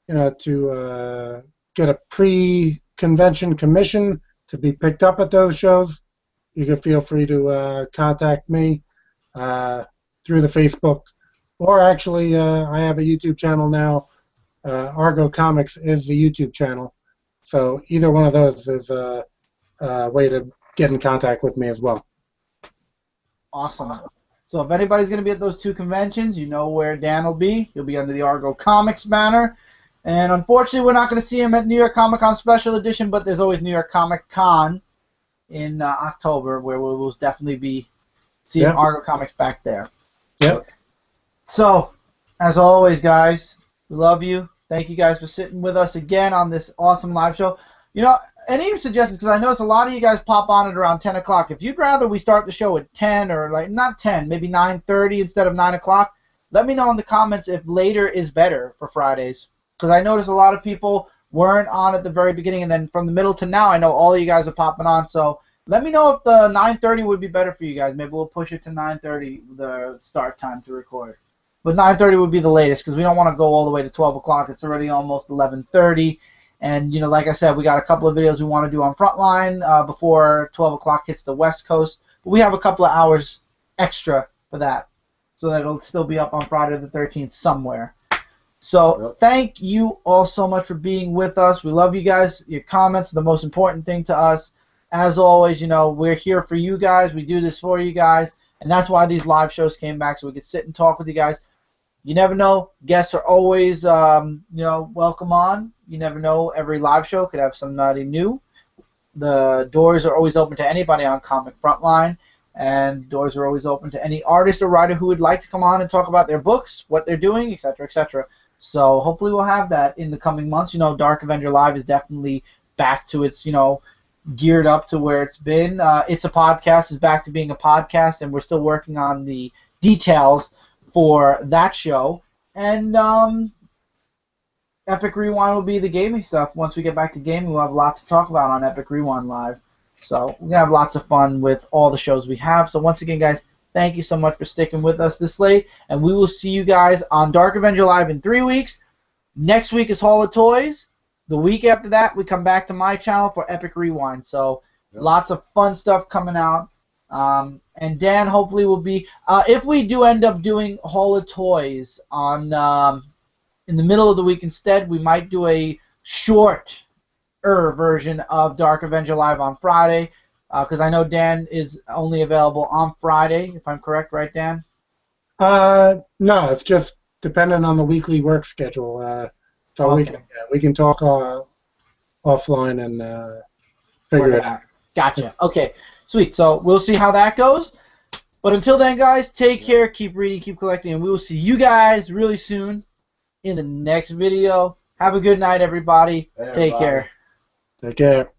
S3: get a pre-convention commission to be picked up at those shows, you can feel free to contact me through the Facebook. Or actually, I have a YouTube channel now. Argo Comics is the YouTube channel. So either one of those is a way to get in contact with me as well.
S1: Awesome. So if anybody's going to be at those 2 conventions, you know where Dan will be. He'll be under the Argo Comics banner. And unfortunately, we're not going to see him at New York Comic Con Special Edition, but there's always New York Comic Con in October, where we'll definitely be seeing Argo Comics back there.
S3: Yep.
S1: So, as always, guys, we love you. Thank you guys for sitting with us again on this awesome live show. any suggestions? Because I notice a lot of you guys pop on at around 10 o'clock. If you'd rather we start the show at 10 or like not 10, maybe 9:30 instead of 9 o'clock, let me know in the comments if later is better for Fridays. Because I notice a lot of people weren't on at the very beginning, and then from the middle to now, I know all of you guys are popping on. So let me know if the 9:30 would be better for you guys. Maybe we'll push it to 9:30, the start time to record. But 9:30 would be the latest because we don't want to go all the way to 12 o'clock. It's already almost 11:30. And, like I said, we got a couple of videos we want to do on Frontline before 12 o'clock hits the West Coast. But we have a couple of hours extra for that, so that it'll still be up on Friday the 13th somewhere. So thank you all so much for being with us. We love you guys. Your comments are the most important thing to us. As always, we're here for you guys. We do this for you guys. And that's why these live shows came back, so we could sit and talk with you guys. You never know. Guests are always, welcome on. You never know. Every live show could have somebody new. The doors are always open to anybody on Comic Frontline, and doors are always open to any artist or writer who would like to come on and talk about their books, what they're doing, etc., etc. So hopefully we'll have that in the coming months. Dark Avenger Live is definitely back to its, geared up to where it's been. It's a podcast is back to being a podcast, and we're still working on the details for that show. And Epic Rewind will be the gaming stuff. Once we get back to gaming, we'll have lots to talk about on Epic Rewind Live. So we're going to have lots of fun with all the shows we have. So once again, guys, thank you so much for sticking with us this late. And we will see you guys on Dark Avenger Live in 3 weeks. Next week is Hall of Toys. The week after that, we come back to my channel for Epic Rewind. So lots of fun stuff coming out. And Dan hopefully will be, if we do end up doing Hall of Toys on in the middle of the week instead, we might do a shorter version of Dark Avenger Live on Friday, because I know Dan is only available on Friday, if I'm correct, right, Dan?
S3: No, it's just dependent on the weekly work schedule. So okay. we can talk offline and figure it out.
S1: Gotcha. Okay, sweet. So we'll see how that goes. But until then, guys, take care, keep reading, keep collecting, and we will see you guys really soon in the next video. Have a good night, everybody. Take care.
S3: Take care.